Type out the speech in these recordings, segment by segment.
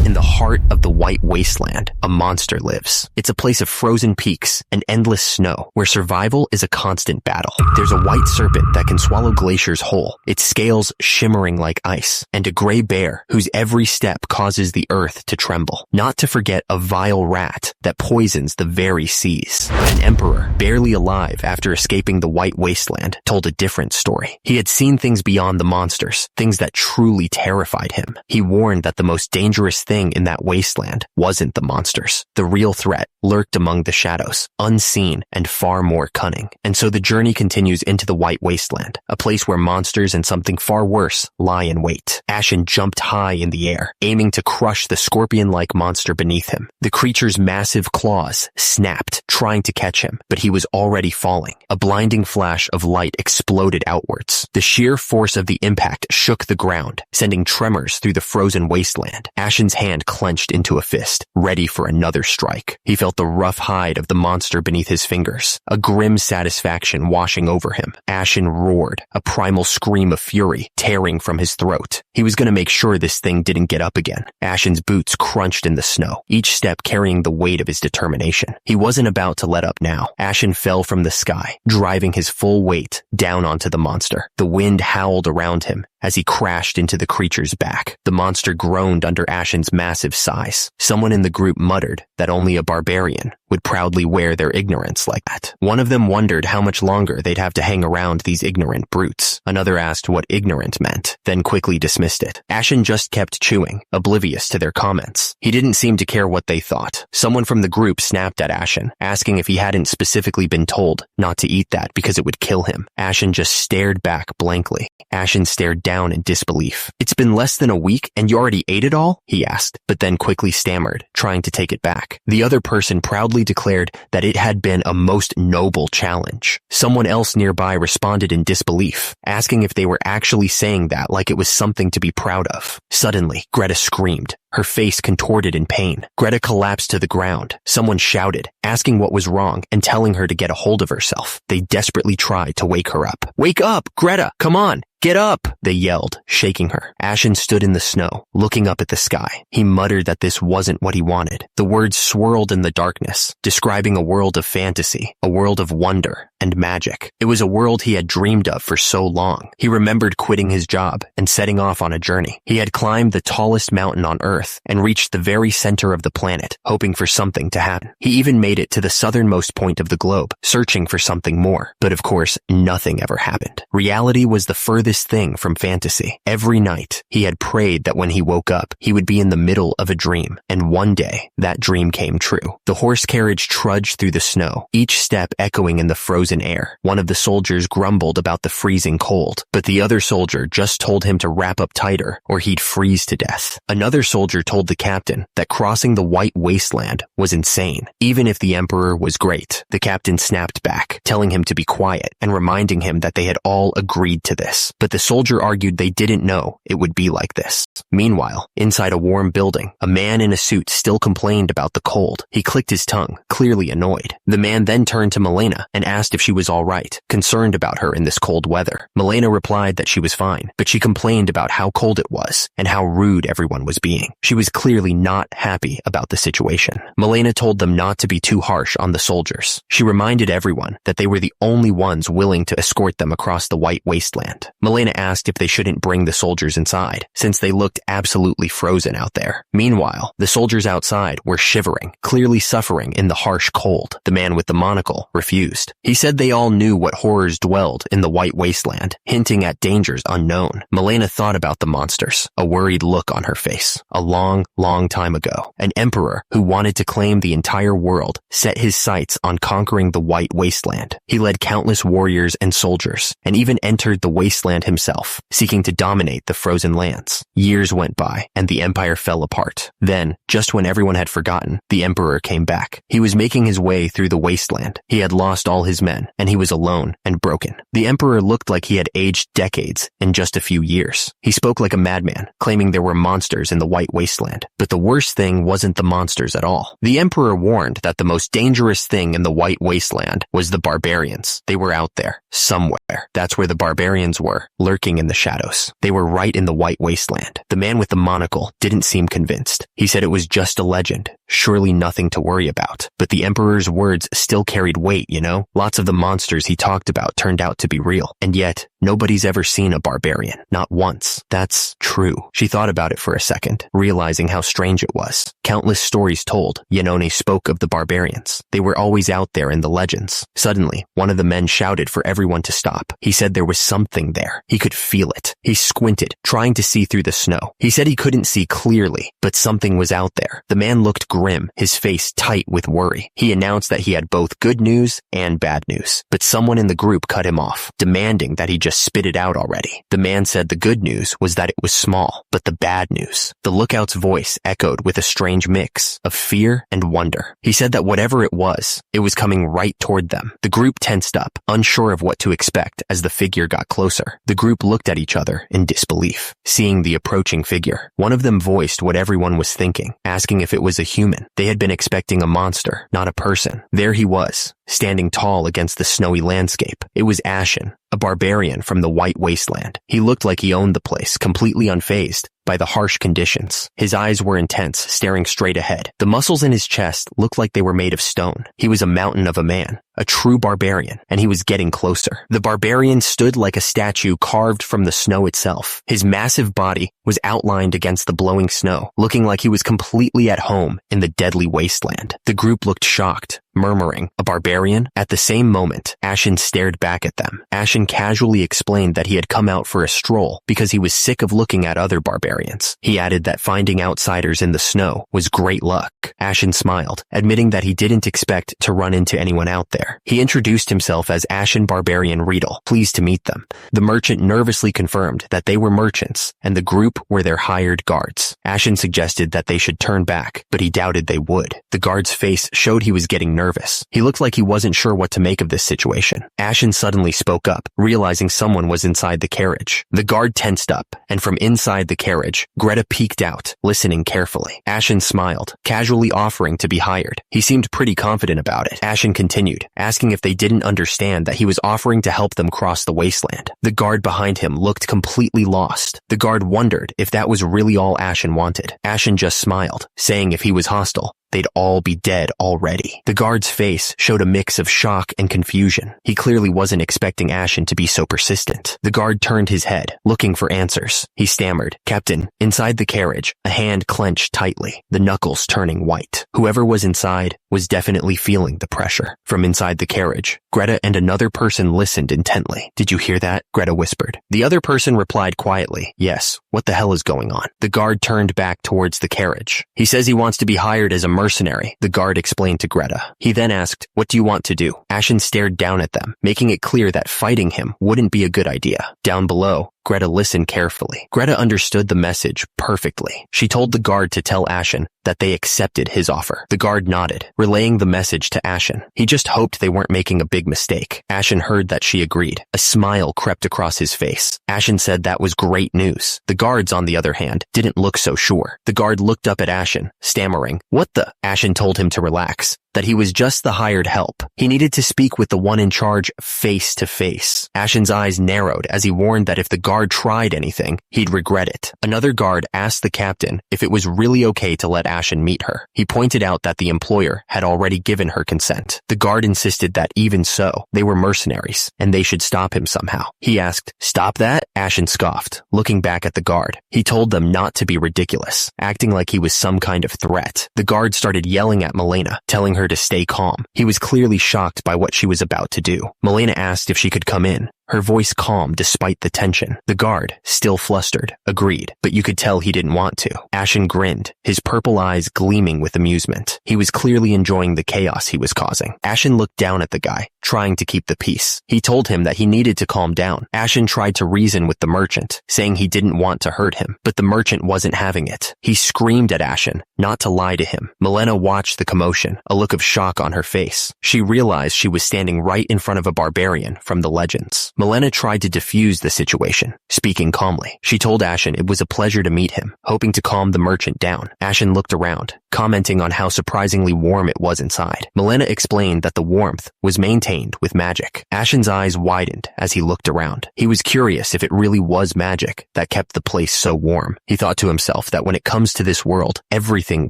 In the heart of the White Wasteland, a monster lives. It's a place of frozen peaks and endless snow, where survival is a constant battle. There's a white serpent that can swallow glaciers whole, its scales shimmering like ice, and a gray bear whose every step causes the earth to tremble. Not to forget a vile rat that poisons the very seas. An emperor, barely alive after escaping the White Wasteland, told a different story. He had seen things beyond the monsters, things that truly terrified him. He warned that the most dangerous thing in that wasteland wasn't the monsters. The real threat lurked among the shadows, unseen and far more cunning. And so the journey continues into the White Wasteland, a place where monsters and something far worse lie in wait. Ashen jumped high in the air, aiming to crush the scorpion-like monster beneath him. The creature's massive claws snapped, trying to catch him, but he was already falling. A blinding flash of light exploded outwards. The sheer force of the impact shook the ground, sending tremors through the frozen wasteland. Ashen's hand clenched into a fist, ready for another strike. He felt the rough hide of the monster beneath his fingers, a grim satisfaction washing over him. Ashen roared, a primal scream of fury tearing from his throat. He was going to make sure this thing didn't get up again. Ashen's boots crunched in the snow, each step carrying the weight of his determination. He wasn't about to let up now. Ashen fell from the sky, driving his full weight down onto the monster. The wind howled around him as he crashed into the creature's back. The monster groaned under Ashen's massive size. Someone in the group muttered that only a barbarian would proudly wear their ignorance like that. One of them wondered how much longer they'd have to hang around these ignorant brutes. Another asked what ignorant meant, then quickly dismissed it. Ashen just kept chewing, oblivious to their comments. He didn't seem to care what they thought. Someone from the group snapped at Ashen, asking if he hadn't specifically been told not to eat that because it would kill him. Ashen just stared back blankly. Ashen stared down in disbelief. "It's been less than a week and you already ate it all?" he asked, but then quickly stammered, trying to take it back. The other person proudly declared that it had been a most noble challenge. Someone else nearby responded in disbelief, asking if they were actually saying that like it was something to be proud of. Suddenly, Greta screamed, her face contorted in pain. Greta collapsed to the ground. Someone shouted, asking what was wrong and telling her to get a hold of herself. They desperately tried to wake her up. "Wake up, Greta! Come on! Get up!" they yelled, shaking her. Ashen stood in the snow, looking up at the sky. He muttered that this wasn't what he wanted. The words swirled in the darkness, describing a world of fantasy, a world of wonder and magic. It was a world he had dreamed of for so long. He remembered quitting his job and setting off on a journey. He had climbed the tallest mountain on Earth and reached the very center of the planet, hoping for something to happen. He even made it to the southernmost point of the globe, searching for something more. But of course, nothing ever happened. Reality was the furthest thing from fantasy. Every night, he had prayed that when he woke up, he would be in the middle of a dream, and one day, that dream came true. The horse carriage trudged through the snow, each step echoing in the frozen air. One of the soldiers grumbled about the freezing cold, but the other soldier just told him to wrap up tighter or he'd freeze to death. Another soldier told the captain that crossing the White Wasteland was insane, even if the emperor was great. The captain snapped back, telling him to be quiet and reminding him that they had all agreed to this. But the soldier argued they didn't know it would be like this. Meanwhile, inside a warm building, a man in a suit still complained about the cold. He clicked his tongue, clearly annoyed. The man then turned to Milena and asked if she was all right, concerned about her in this cold weather. Milena replied that she was fine, but she complained about how cold it was and how rude everyone was being. She was clearly not happy about the situation. Milena told them not to be too harsh on the soldiers. She reminded everyone that they were the only ones willing to escort them across the White Wasteland. Milena asked if they shouldn't bring the soldiers inside, since they looked absolutely frozen out there. Meanwhile, the soldiers outside were shivering, clearly suffering in the harsh cold. The man with the monocle refused. He said they all knew what horrors dwelled in the White Wasteland, hinting at dangers unknown. Milena thought about the monsters, a worried look on her face. A long, long time ago, an emperor who wanted to claim the entire world set his sights on conquering the White Wasteland. He led countless warriors and soldiers, and even entered the wasteland himself, seeking to dominate the frozen lands. Years went by, and the empire fell apart. Then, just when everyone had forgotten, the emperor came back. He was making his way through the wasteland. He had lost all his men, and he was alone and broken. The emperor looked like he had aged decades in just a few years. He spoke like a madman, claiming there were monsters in the White Wasteland. But the worst thing wasn't the monsters at all. The emperor warned that the most dangerous thing in the White Wasteland was the barbarians. They were out there, somewhere. That's where the barbarians were, lurking in the shadows. They were right in the white wasteland. The man with the monocle didn't seem convinced. He said it was just a legend, surely nothing to worry about. But the Emperor's words still carried weight, you know? Lots of the monsters he talked about turned out to be real. And yet, nobody's ever seen a barbarian. Not once. That's true. She thought about it for a second, realizing how strange it was. Countless stories told, Yenone spoke of the barbarians. They were always out there in the legends. Suddenly, one of the men shouted for everyone to stop. He said there was something there. He could feel it. He squinted, trying to see through the snow. He said he couldn't see clearly, but something was out there. The man looked grim, his face tight with worry. He announced that he had both good news and bad news, but someone in the group cut him off, demanding that he just spit it out already. The man said the good news was that it was small, but the bad news. The lookout's voice echoed with a strange mix of fear and wonder. He said that whatever it was coming right toward them. The group tensed up, unsure of what to expect as the figure got closer. The group looked at each other in disbelief, seeing the approaching figure. One of them voiced what everyone was thinking, asking if it was a human. They had been expecting a monster, not a person. There he was, standing tall against the snowy landscape. It was Ashen, a barbarian from the white wasteland. He looked like he owned the place, completely unfazed by the harsh conditions. His eyes were intense, staring straight ahead. The muscles in his chest looked like they were made of stone. He was a mountain of a man, a true barbarian, and he was getting closer. The barbarian stood like a statue carved from the snow itself. His massive body was outlined against the blowing snow, looking like he was completely at home in the deadly wasteland. The group looked shocked, murmuring, "A barbarian?" At the same moment, Ashen stared back at them. Ashen casually explained that he had come out for a stroll because he was sick of looking at other barbarians. He added that finding outsiders in the snow was great luck. Ashen smiled, admitting that he didn't expect to run into anyone out there. He introduced himself as Ashen Barbarian Riedel, pleased to meet them. The merchant nervously confirmed that they were merchants, and the group were their hired guards. Ashen suggested that they should turn back, but he doubted they would. The guard's face showed he was getting nervous. He looked like he wasn't sure what to make of this situation. Ashen suddenly spoke up, realizing someone was inside the carriage. The guard tensed up, and from inside the carriage, Greta peeked out, listening carefully. Ashen smiled, casually offering to be hired. He seemed pretty confident about it. Ashen continued, asking if they didn't understand that he was offering to help them cross the wasteland. The guard behind him looked completely lost. The guard wondered if that was really all Ashen wanted. Ashen just smiled, saying if he was hostile, they'd all be dead already. The guard's face showed a mix of shock and confusion. He clearly wasn't expecting Ashen to be so persistent. The guard turned his head, looking for answers. He stammered, "Captain," inside the carriage, a hand clenched tightly, the knuckles turning white. Whoever was inside was definitely feeling the pressure. From inside the carriage, Greta and another person listened intently. "Did you hear that?" Greta whispered. The other person replied quietly, "Yes. What the hell is going on?" The guard turned back towards the carriage. "He says he wants to be hired as a mercenary," the guard explained to Greta. He then asked, "What do you want to do?" Ashen stared down at them, making it clear that fighting him wouldn't be a good idea. Down below, Greta listened carefully. Greta understood the message perfectly. She told the guard to tell Ashen that they accepted his offer. The guard nodded, relaying the message to Ashen. He just hoped they weren't making a big mistake. Ashen heard that she agreed. A smile crept across his face. Ashen said that was great news. The guards, on the other hand, didn't look so sure. The guard looked up at Ashen, stammering, "What the?" Ashen told him to relax, that he was just the hired help. He needed to speak with the one in charge face to face. Ashen's eyes narrowed as he warned that if the guard tried anything, he'd regret it. Another guard asked the captain if it was really okay to let Ashen meet her. He pointed out that the employer had already given her consent. The guard insisted that even so, they were mercenaries, and they should stop him somehow. He asked, "Stop that?" Ashen scoffed, looking back at the guard. He told them not to be ridiculous, acting like he was some kind of threat. The guard started yelling at Milena, telling her to stay calm. He was clearly shocked by what she was about to do. Milena asked if she could come in, her voice calm despite the tension. The guard, still flustered, agreed, but you could tell he didn't want to. Ashen grinned, his purple eyes gleaming with amusement. He was clearly enjoying the chaos he was causing. Ashen looked down at the guy, trying to keep the peace. He told him that he needed to calm down. Ashen tried to reason with the merchant, saying he didn't want to hurt him, but the merchant wasn't having it. He screamed at Ashen not to lie to him. Milena watched the commotion, a look of shock on her face. She realized she was standing right in front of a barbarian from the legends. Milena tried to defuse the situation, speaking calmly. She told Ashen it was a pleasure to meet him, hoping to calm the merchant down. Ashen looked around, commenting on how surprisingly warm it was inside. Milena explained that the warmth was maintained with magic. Ashen's eyes widened as he looked around. He was curious if it really was magic that kept the place so warm. He thought to himself that when it comes to this world, everything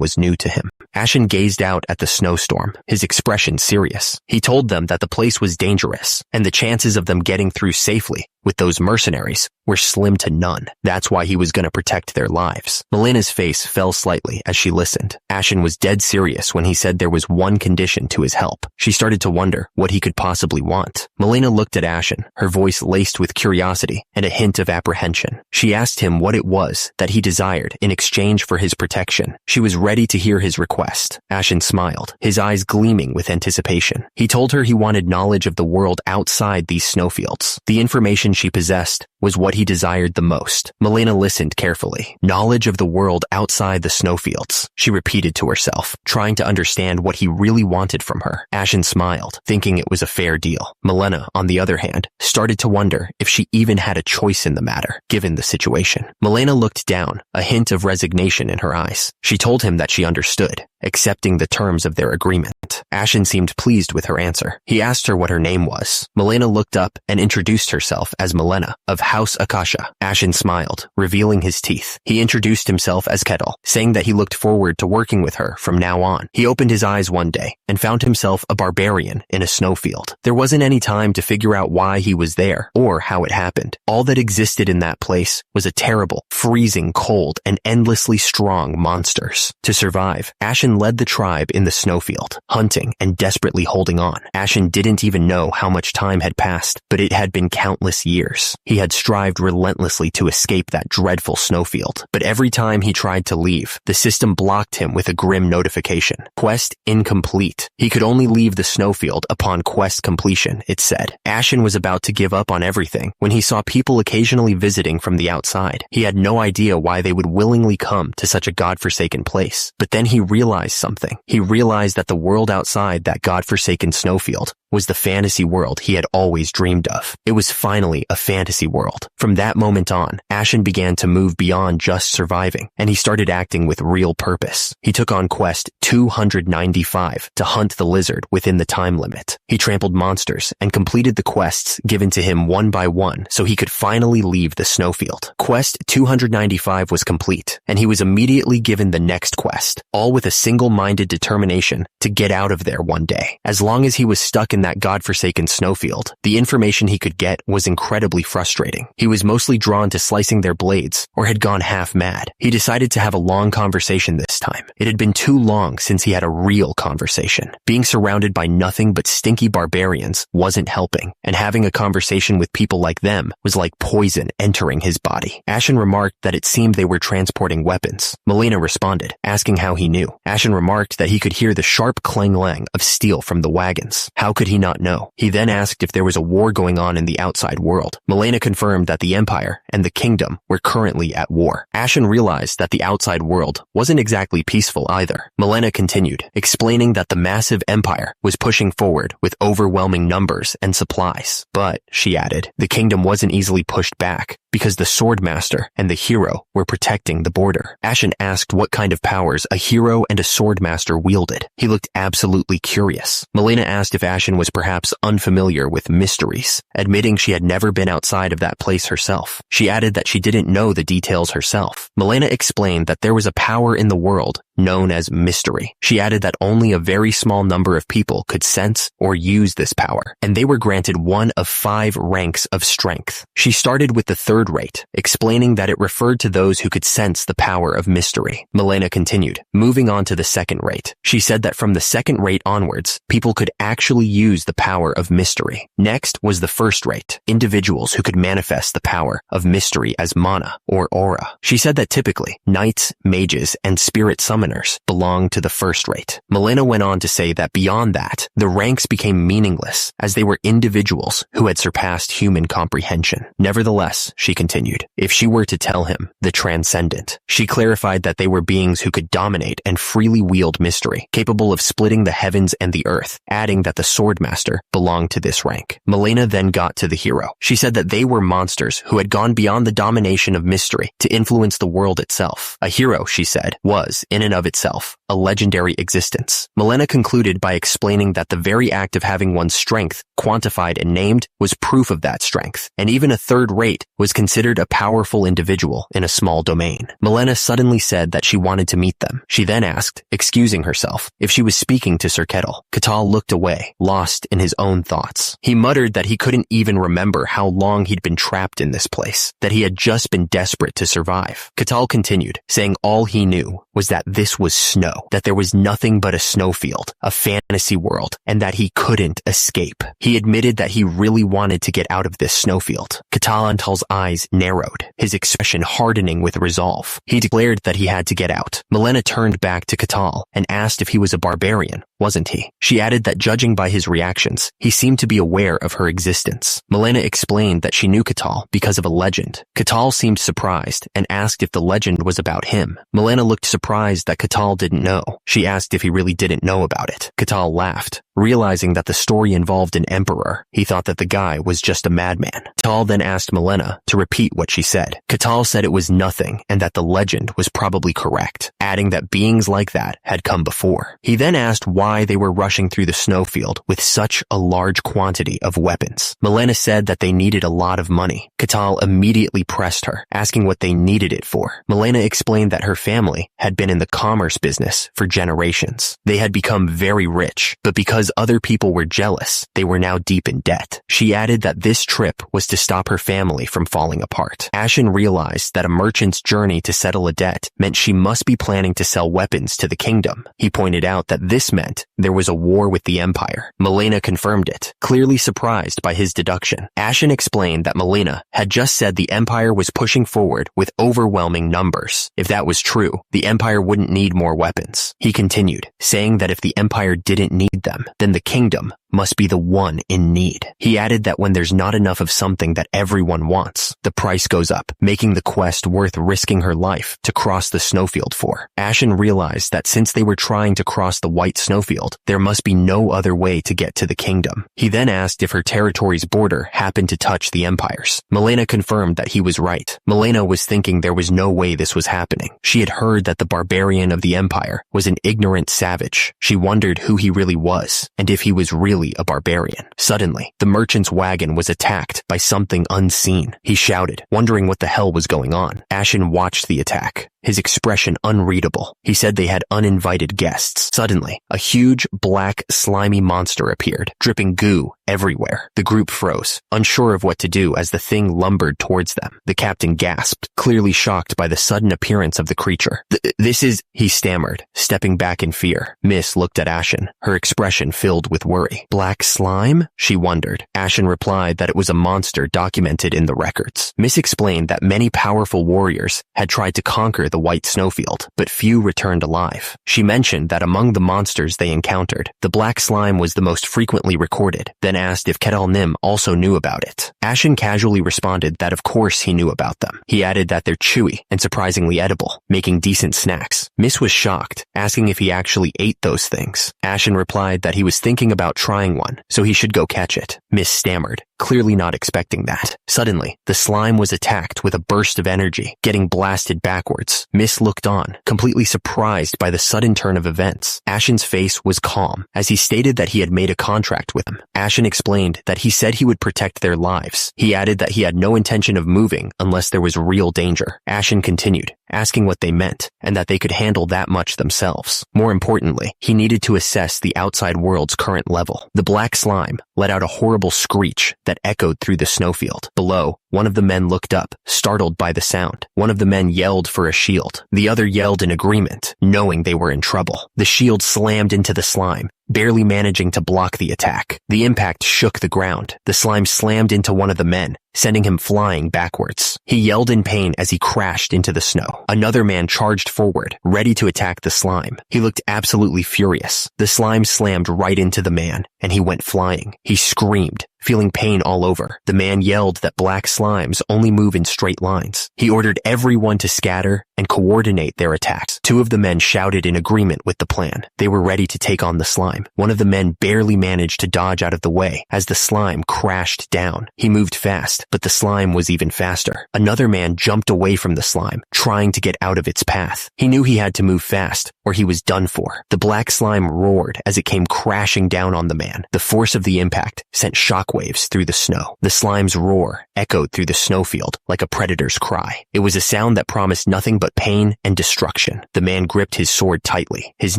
was new to him. Ashen gazed out at the snowstorm, his expression serious. He told them that the place was dangerous, and the chances of them getting through safely with those mercenaries were slim to none. That's why he was going to protect their lives. Milena's face fell slightly as she listened. Ashen was dead serious when he said there was one condition to his help. She started to wonder what he could possibly want. Milena looked at Ashen, her voice laced with curiosity and a hint of apprehension. She asked him what it was that he desired in exchange for his protection. She was ready to hear his request. Ashen smiled, his eyes gleaming with anticipation. He told her he wanted knowledge of the world outside these snowfields. The information she possessed was what he desired the most. Milena listened carefully. Knowledge of the world outside the snowfields, she repeated to herself, trying to understand what he really wanted from her. Ashen smiled, thinking it was a fair deal. Milena, on the other hand, started to wonder if she even had a choice in the matter, given the situation. Milena looked down, a hint of resignation in her eyes. She told him that she understood, accepting the terms of their agreement. Ashen seemed pleased with her answer. He asked her what her name was. Milena looked up and introduced herself as Milena of House Akasha. Ashen smiled, revealing his teeth. He introduced himself as Kettle, saying that he looked forward to working with her from now on. He opened his eyes one day and found himself a barbarian in a snowfield. There wasn't any time to figure out why he was there or how it happened. All that existed in that place was a terrible, freezing cold and endlessly strong monsters. To survive, Ashen led the tribe in the snowfield, hunting and desperately holding on. Ashen didn't even know how much time had passed, but it had been countless years. He had strived relentlessly to escape that dreadful snowfield, but every time he tried to leave, the system blocked him with a grim notification. Quest incomplete. He could only leave the snowfield upon quest completion, it said. Ashen was about to give up on everything when he saw people occasionally visiting from the outside. He had no idea why they would willingly come to such a godforsaken place. But then he realized something. He realized that the world outside that godforsaken snowfield was the fantasy world he had always dreamed of. It was finally a fantasy world. From that moment on, Ashen began to move beyond just surviving, and he started acting with real purpose. He took on quest 295 to hunt the lizard within the time limit. He trampled monsters and completed the quests given to him one by one so he could finally leave the snowfield. Quest 295 was complete, and he was immediately given the next quest, all with a single-minded determination to get out of there one day. As long as he was stuck in that godforsaken snowfield, the information he could get was incredibly frustrating. He was mostly drawn to slicing their blades, or had gone half mad. He decided to have a long conversation this time. It had been too long since he had a real conversation. Being surrounded by nothing but stinky barbarians wasn't helping, and having a conversation with people like them was like poison entering his body. Ashen remarked that it seemed they were transporting weapons. Milena responded, asking how he knew. Ashen remarked that he could hear the sharp clang-lang of steel from the wagons. How could he not know? He then asked if there was a war going on in the outside world. Milena confirmed that the Empire and the Kingdom were currently at war. Ashen realized that the outside world wasn't exactly peaceful either. Milena continued, explaining that the massive Empire was pushing forward with overwhelming numbers and supplies. But, she added, the Kingdom wasn't easily pushed back because the Swordmaster and the hero were protecting the border. Ashen asked what kind of powers a hero and a Swordmaster wielded. He looked absolutely curious. Milena asked if Ashen was perhaps unfamiliar with mysteries, admitting she had never been outside of that place herself. She added that she didn't know the details herself. Milena explained that there was a power in the world known as mystery. She added that only a very small number of people could sense or use this power, and they were granted one of 5 ranks of strength. She started with the 3rd rate, explaining that it referred to those who could sense the power of mystery. Milena continued, moving on to the 2nd rate. She said that from the 2nd rate onwards, people could actually use the power of mystery. Next was the 1st rate, individuals who could manifest the power of mystery as mana or aura. She said that typically, knights, mages, and spirit summoners belonged to the 1st rate. Milena went on to say that beyond that, the ranks became meaningless as they were individuals who had surpassed human comprehension. Nevertheless, she continued, if she were to tell him the transcendent, she clarified that they were beings who could dominate and freely wield mystery, capable of splitting the heavens and the earth, adding that the Swordmaster belonged to this rank. Milena then got to the hero. She said that they were monsters who had gone beyond the domination of mystery to influence the world itself. A hero, she said, was, in and of itself a legendary existence. Malena concluded by explaining that the very act of having one's strength quantified and named was proof of that strength, and even a third rate was considered a powerful individual in a small domain. Malena suddenly said that she wanted to meet them. She then asked, excusing herself, if she was speaking to Sir Kettle. Catal looked away, lost in his own thoughts. He muttered that he couldn't even remember how long he'd been trapped in this place, that he had just been desperate to survive. Catal continued, saying all he knew was that this was snow, that there was nothing but a snowfield, a fantasy world, and that he couldn't escape. He admitted that he really wanted to get out of this snowfield. Catalantal's eyes narrowed, his expression hardening with resolve. He declared that he had to get out. Malena turned back to Catal and asked if he was a barbarian, wasn't he? She added that judging by his reactions, he seemed to be aware of her existence. Malena explained that she knew Catal because of a legend. Catal seemed surprised and asked if the legend was about him. Malena looked surprised that Catal didn't know. She asked if he really didn't know about it. Catal laughed. Realizing that the story involved an emperor, he thought that the guy was just a madman. Catal then asked Malena to repeat what she said. Catal said it was nothing and that the legend was probably correct, adding that beings like that had come before. He then asked why they were rushing through the snowfield with such a large quantity of weapons. Malena said that they needed a lot of money. Catal immediately pressed her, asking what they needed it for. Malena explained that her family had been in the commerce business for generations. They had become very rich, but because other people were jealous, they were now deep in debt. She added that this trip was to stop her family from falling apart. Ashen realized that a merchant's journey to settle a debt meant she must be planning to sell weapons to the kingdom. He pointed out that this meant there was a war with the empire. Malena confirmed it, clearly surprised by his deduction. Ashen explained that Malena had just said the empire was pushing forward with overwhelming numbers. If that was true, the empire wouldn't need more weapons. He continued, saying that if the empire didn't need them, then the kingdom must be the one in need. He added that when there's not enough of something that everyone wants, the price goes up, making the quest worth risking her life to cross the snowfield for. Ashen realized that since they were trying to cross the white snowfield, there must be no other way to get to the kingdom. He then asked if her territory's border happened to touch the empire's. Malena confirmed that he was right. Malena was thinking there was no way this was happening. She had heard that the barbarian of the empire was an ignorant savage. She wondered who he really was, and if he was really a barbarian. Suddenly, the merchant's wagon was attacked by something unseen. He shouted, wondering what the hell was going on. Ashen watched the attack, his expression unreadable. He said they had uninvited guests. Suddenly, a huge, black, slimy monster appeared, dripping goo everywhere. The group froze, unsure of what to do as the thing lumbered towards them. The captain gasped, clearly shocked by the sudden appearance of the creature. This is, he stammered, stepping back in fear. Miss looked at Ashen, her expression filled with worry. Black slime? She wondered. Ashen replied that it was a monster documented in the records. Miss explained that many powerful warriors had tried to conquer the white snowfield, but few returned alive. She mentioned that among the monsters they encountered, the black slime was the most frequently recorded, then asked if Ketal Nim also knew about it. Ashen casually responded that of course he knew about them. He added that they're chewy and surprisingly edible, making decent snacks. Miss was shocked, asking if he actually ate those things. Ashen replied that he was thinking about trying one, so he should go catch it. Miss stammered, clearly not expecting that. Suddenly, the slime was attacked with a burst of energy, getting blasted backwards. Miss looked on, completely surprised by the sudden turn of events. Ashen's face was calm, as he stated that he had made a contract with him. Ashen explained that he said he would protect their lives. He added that he had no intention of moving unless there was real danger. Ashen continued, asking what they meant, and that they could handle that much themselves. More importantly, he needed to assess the outside world's current level. The black slime let out a horrible screech that echoed through the snowfield. Below, one of the men looked up, startled by the sound. One of the men yelled for a shield. The other yelled in agreement, knowing they were in trouble. The shield slammed into the slime, barely managing to block the attack. The impact shook the ground. The slime slammed into one of the men, sending him flying backwards. He yelled in pain as he crashed into the snow. Another man charged forward, ready to attack the slime. He looked absolutely furious. The slime slammed right into the man, and he went flying. He screamed, feeling pain all over. The man yelled that black slimes only move in straight lines. He ordered everyone to scatter and coordinate their attacks. Two of the men shouted in agreement with the plan. They were ready to take on the slime. One of the men barely managed to dodge out of the way as the slime crashed down. He moved fast, but the slime was even faster. Another man jumped away from the slime, trying to get out of its path. He knew he had to move fast, or he was done for. The black slime roared as it came crashing down on the man. The force of the impact sent shockwaves through the snow. The slime's roar echoed through the snowfield like a predator's cry. It was a sound that promised nothing but pain and destruction. The man gripped his sword tightly, his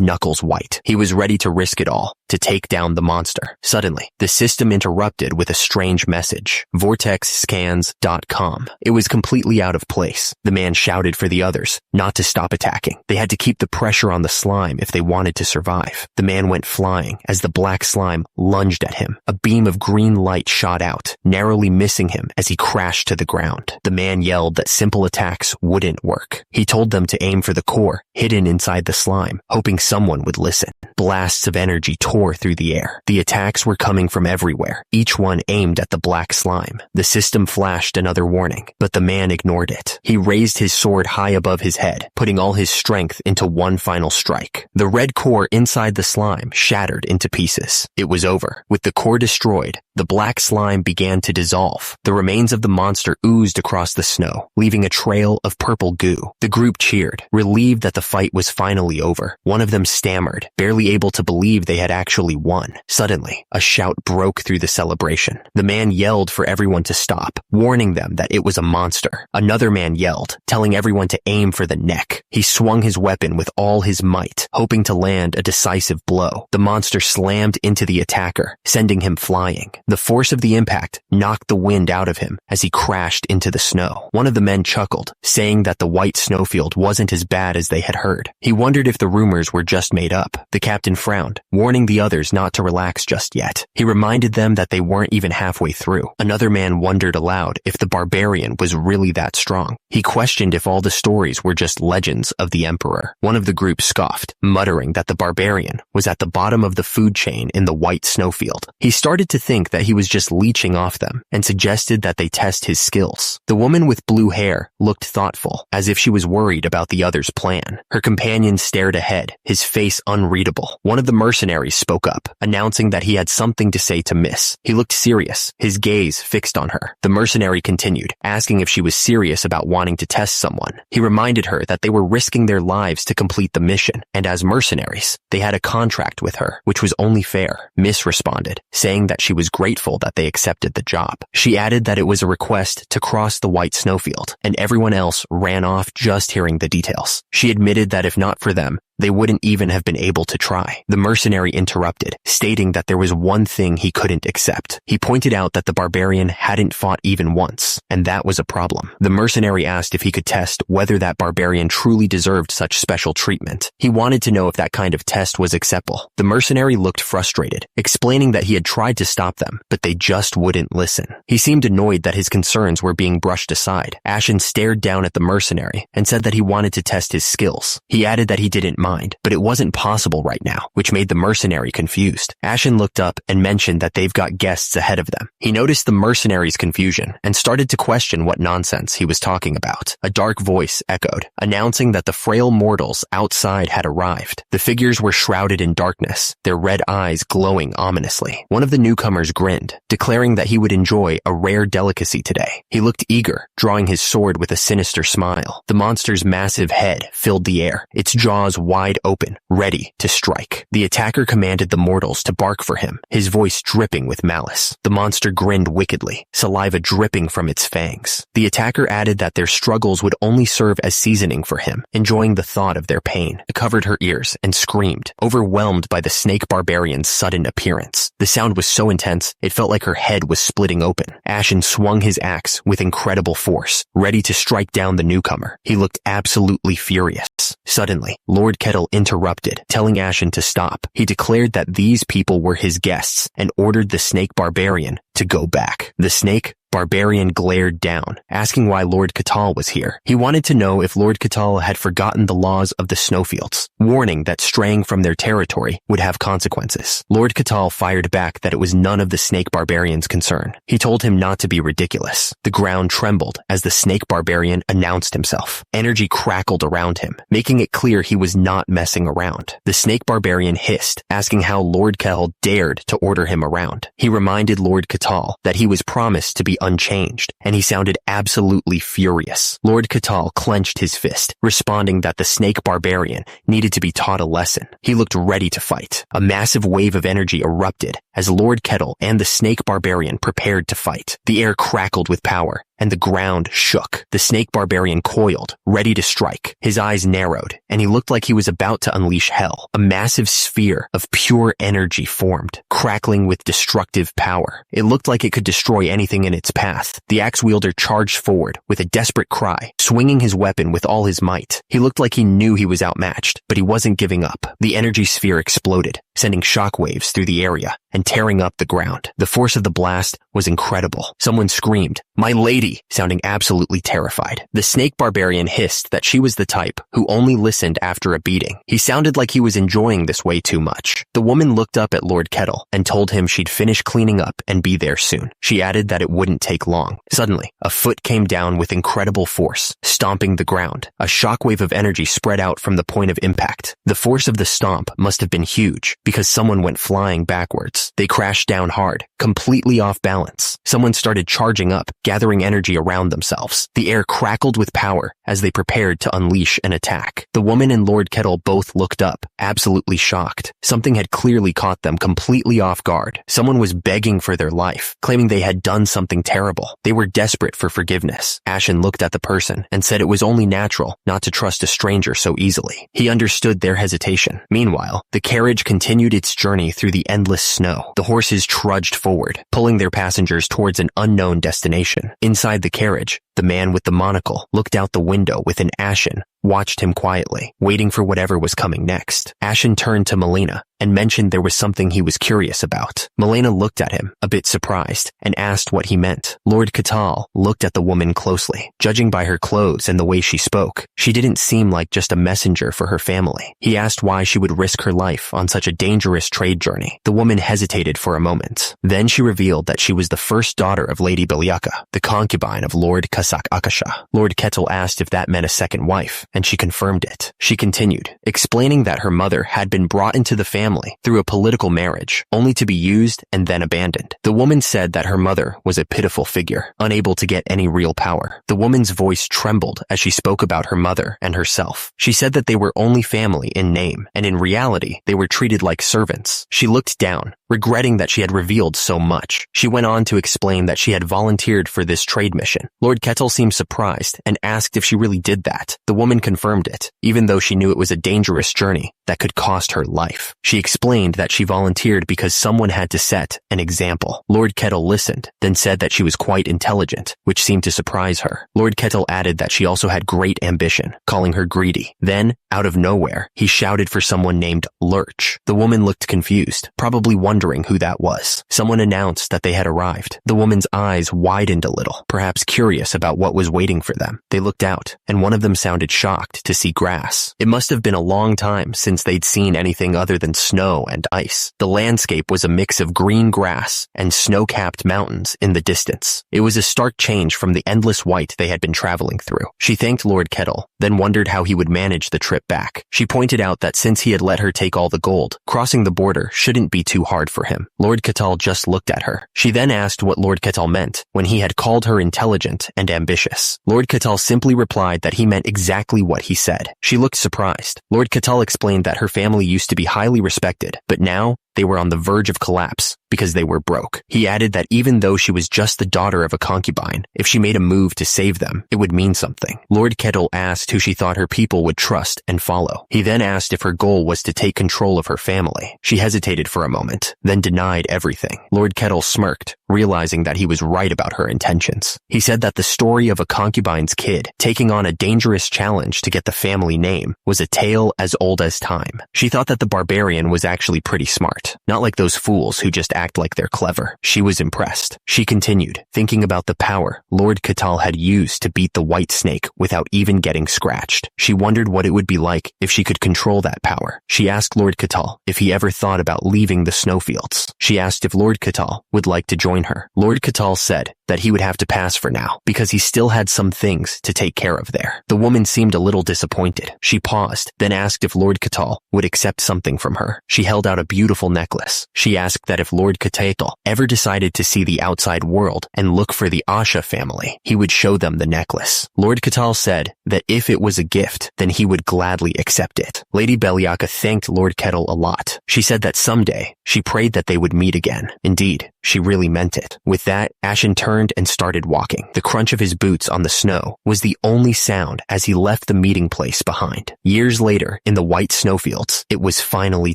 knuckles white. He was ready to risk it all, to take down the monster. Suddenly, the system interrupted with a strange message. VortexScans.com. It was completely out of place. The man shouted for the others not to stop attacking. They had to keep the pressure on the slime if they wanted to survive. The man went flying as the black slime lunged at him. A beam of green light shot out, narrowly missing him as he crashed to the ground. The man yelled that simple attacks wouldn't work. He told them to aim for the core hidden inside the slime, hoping someone would listen. Blasts of energy tore through the air. The attacks were coming from everywhere, each one aimed at the black slime. The system flashed another warning, but the man ignored it. He raised his sword high above his head, putting all his strength into one final strike. The red core inside the slime shattered into pieces. It was over. With the core destroyed, the black slime began to dissolve. The remains of the monster oozed across the snow, leaving a trail of purple goo. The group cheered, relieved that the fight was finally over. One of them stammered, barely able to believe they had actually won. Suddenly, a shout broke through the celebration. The man yelled for everyone to stop, warning them that it was a monster. Another man yelled, telling everyone to aim for the neck. He swung his weapon with all his might, hoping to land a decisive blow. The monster slammed into the attacker, sending him flying. The force of the impact knocked the wind out of him as he crashed into the snow. One of the men chuckled, saying that the white snowfield wasn't as bad as they had heard. He wondered if the rumors were just made up. The captain frowned, warning the others not to relax just yet. He reminded them that they weren't even halfway through. Another man wondered aloud if the Barbarian was really that strong. He questioned if all the stories were just legends of the Emperor. One of the group scoffed, muttering that the Barbarian was at the bottom of the food chain in the white snowfield. He started to think that he was just leeching off them and suggested that they test his skills. The woman with blue hair looked thoughtful, as if she was worried about the other's plan. Her companion stared ahead, his face unreadable. One of the mercenaries spoke up, announcing that he had something to say to Miss. He looked serious, his gaze fixed on her. The mercenary continued, asking if she was serious about wanting to test someone. He reminded her that they were risking their lives to complete the mission, and as mercenaries, they had a contract with her, which was only fair. Miss responded, saying that she was grateful that they accepted the job. She added that it was a request to cross the white snowfield, and everyone else ran off just hearing the details. She admitted that if not for them, they wouldn't even have been able to try. The mercenary interrupted, stating that there was one thing he couldn't accept. He pointed out that the Barbarian hadn't fought even once, and that was a problem. The mercenary asked if he could test whether that Barbarian truly deserved such special treatment. He wanted to know if that kind of test was acceptable. The mercenary looked frustrated, explaining that he had tried to stop them, but they just wouldn't listen. He seemed annoyed that his concerns were being brushed aside. Ashen stared down at the mercenary and said that he wanted to test his skills. He added that he didn't mind, but it wasn't possible right now, which made the mercenary confused. Ashen looked up and mentioned that they've got guests ahead of them. He noticed the mercenary's confusion and started to question what nonsense he was talking about. A dark voice echoed, announcing that the frail mortals outside had arrived. The figures were shrouded in darkness, their red eyes glowing ominously. One of the newcomers grinned, declaring that he would enjoy a rare delicacy today. He looked eager, drawing his sword with a sinister smile. The monster's massive head filled the air, its jaws wide open, ready to strike. The attacker commanded the mortals to bark for him, his voice dripping with malice. The monster grinned wickedly, saliva dripping from its fangs. The attacker added that their struggles would only serve as seasoning for him, enjoying the thought of their pain. It covered her ears and screamed, overwhelmed by the snake barbarian's sudden appearance. The sound was so intense, it felt like her head was splitting open. Ashen swung his axe with incredible force, ready to strike down the newcomer. He looked absolutely furious. Suddenly, Lord Kettle interrupted, telling Ashen to stop. He declared that these people were his guests and ordered the snake barbarian to go back. The snake Barbarian glared down, asking why Lord Catal was here. He wanted to know if Lord Catal had forgotten the laws of the snowfields, warning that straying from their territory would have consequences. Lord Catal fired back that it was none of the snake barbarian's concern. He told him not to be ridiculous. The ground trembled as the snake barbarian announced himself. Energy crackled around him, making it clear he was not messing around. The snake barbarian hissed, asking how Lord Catal dared to order him around. He reminded Lord Catal that he was promised to be unchanged, and he sounded absolutely furious. Lord Catal clenched his fist, responding that the snake barbarian needed to be taught a lesson. He looked ready to fight. A massive wave of energy erupted as Lord Catal and the snake barbarian prepared to fight. The air crackled with power, and the ground shook. The snake barbarian coiled, ready to strike. His eyes narrowed, and he looked like he was about to unleash hell. A massive sphere of pure energy formed, crackling with destructive power. It looked like it could destroy anything in its path. The axe wielder charged forward with a desperate cry, swinging his weapon with all his might. He looked like he knew he was outmatched, but he wasn't giving up. The energy sphere exploded, sending shockwaves through the area and tearing up the ground. The force of the blast was incredible. Someone screamed, "My lady!" sounding absolutely terrified. The snake barbarian hissed that she was the type who only listened after a beating. He sounded like he was enjoying this way too much. The woman looked up at Lord Catal and told him she'd finish cleaning up and be there soon. She added that it wouldn't take long. Suddenly, a foot came down with incredible force, stomping the ground. A shockwave of energy spread out from the point of impact. The force of the stomp must have been huge because someone went flying backwards. They crashed down hard, completely off balance. Someone started charging up, gathering energy around themselves. The air crackled with power as they prepared to unleash an attack. The woman and Lord Catal both looked up, absolutely shocked. Something had clearly caught them completely off guard. Someone was begging for their life, claiming they had done something terrible. They were desperate for forgiveness. Ashen looked at the person and said it was only natural not to trust a stranger so easily. He understood their hesitation. Meanwhile, the carriage continued its journey through the endless snow. The horses trudged forward, pulling their passengers towards an unknown destination. Inside the carriage, the man with the monocle looked out the window with an Ashen, watched him quietly, waiting for whatever was coming next. Ashen turned to Melina and mentioned there was something he was curious about. Melina looked at him, a bit surprised, and asked what he meant. Lord Catal looked at the woman closely. Judging by her clothes and the way she spoke, she didn't seem like just a messenger for her family. He asked why she would risk her life on such a dangerous trade journey. The woman hesitated for a moment. Then she revealed that she was the first daughter of Lady Bilyaka, the concubine of Lord Kasak Akasha. Lord Catal asked if that meant a second wife, and she confirmed it. She continued, explaining that her mother had been brought into the family through a political marriage, only to be used and then abandoned. The woman said that her mother was a pitiful figure, unable to get any real power. The woman's voice trembled as she spoke about her mother and herself. She said that they were only family in name, and in reality, they were treated like servants. She looked down, regretting that she had revealed so much. She went on to explain that she had volunteered for this trade mission. Lord Catal seemed surprised and asked if she really did that. The woman confirmed it, even though she knew it was a dangerous journey that could cost her life. She explained that she volunteered because someone had to set an example. Lord Catal listened, then said that she was quite intelligent, which seemed to surprise her. Lord Catal added that she also had great ambition, calling her greedy. Then, out of nowhere, he shouted for someone named Lurch. The woman looked confused, probably wondering who that was. Someone announced that they had arrived. The woman's eyes widened a little, perhaps curious about what was waiting for them. They looked out, and one of them sounded shocked to see grass. It must have been a long time since they'd seen anything other than snow and ice. The landscape was a mix of green grass and snow-capped mountains in the distance. It was a stark change from the endless white they had been traveling through. She thanked Lord Catal, then wondered how he would manage the trip back. She pointed out that since he had let her take all the gold, crossing the border shouldn't be too hard for him. Lord Catal just looked at her. She then asked what Lord Catal meant when he had called her intelligent and ambitious. Lord Catal simply replied that he meant exactly what he said. She looked surprised. Lord Catal explained that her family used to be highly respected, but now they were on the verge of collapse because they were broke. He added that even though she was just the daughter of a concubine, if she made a move to save them, it would mean something. Lord Catal asked who she thought her people would trust and follow. He then asked if her goal was to take control of her family. She hesitated for a moment, then denied everything. Lord Catal smirked, realizing that he was right about her intentions. He said that the story of a concubine's kid taking on a dangerous challenge to get the family name was a tale as old as time. She thought that the barbarian was actually pretty smart, not like those fools who just act like they're clever. She was impressed. She continued, thinking about the power Lord Catal had used to beat the white snake without even getting scratched. She wondered what it would be like if she could control that power. She asked Lord Catal if he ever thought about leaving the snowfields. She asked if Lord Catal would like to join her. Lord Catal said that he would have to pass for now because he still had some things to take care of there. The woman seemed a little disappointed. She paused, then asked if Lord Catal would accept something from her. She held out a beautiful necklace. She asked that if Lord Catal ever decided to see the outside world and look for the Asha family, he would show them the necklace. Lord Catal said that if it was a gift, then he would gladly accept it. Lady Beliaka thanked Lord Kettle a lot. She said that someday she prayed that they would meet again. Indeed, she really meant it. With that, Ashen turned and started walking. The crunch of his boots on the snow was the only sound as he left the meeting place behind. Years later, in the white snowfields, it was finally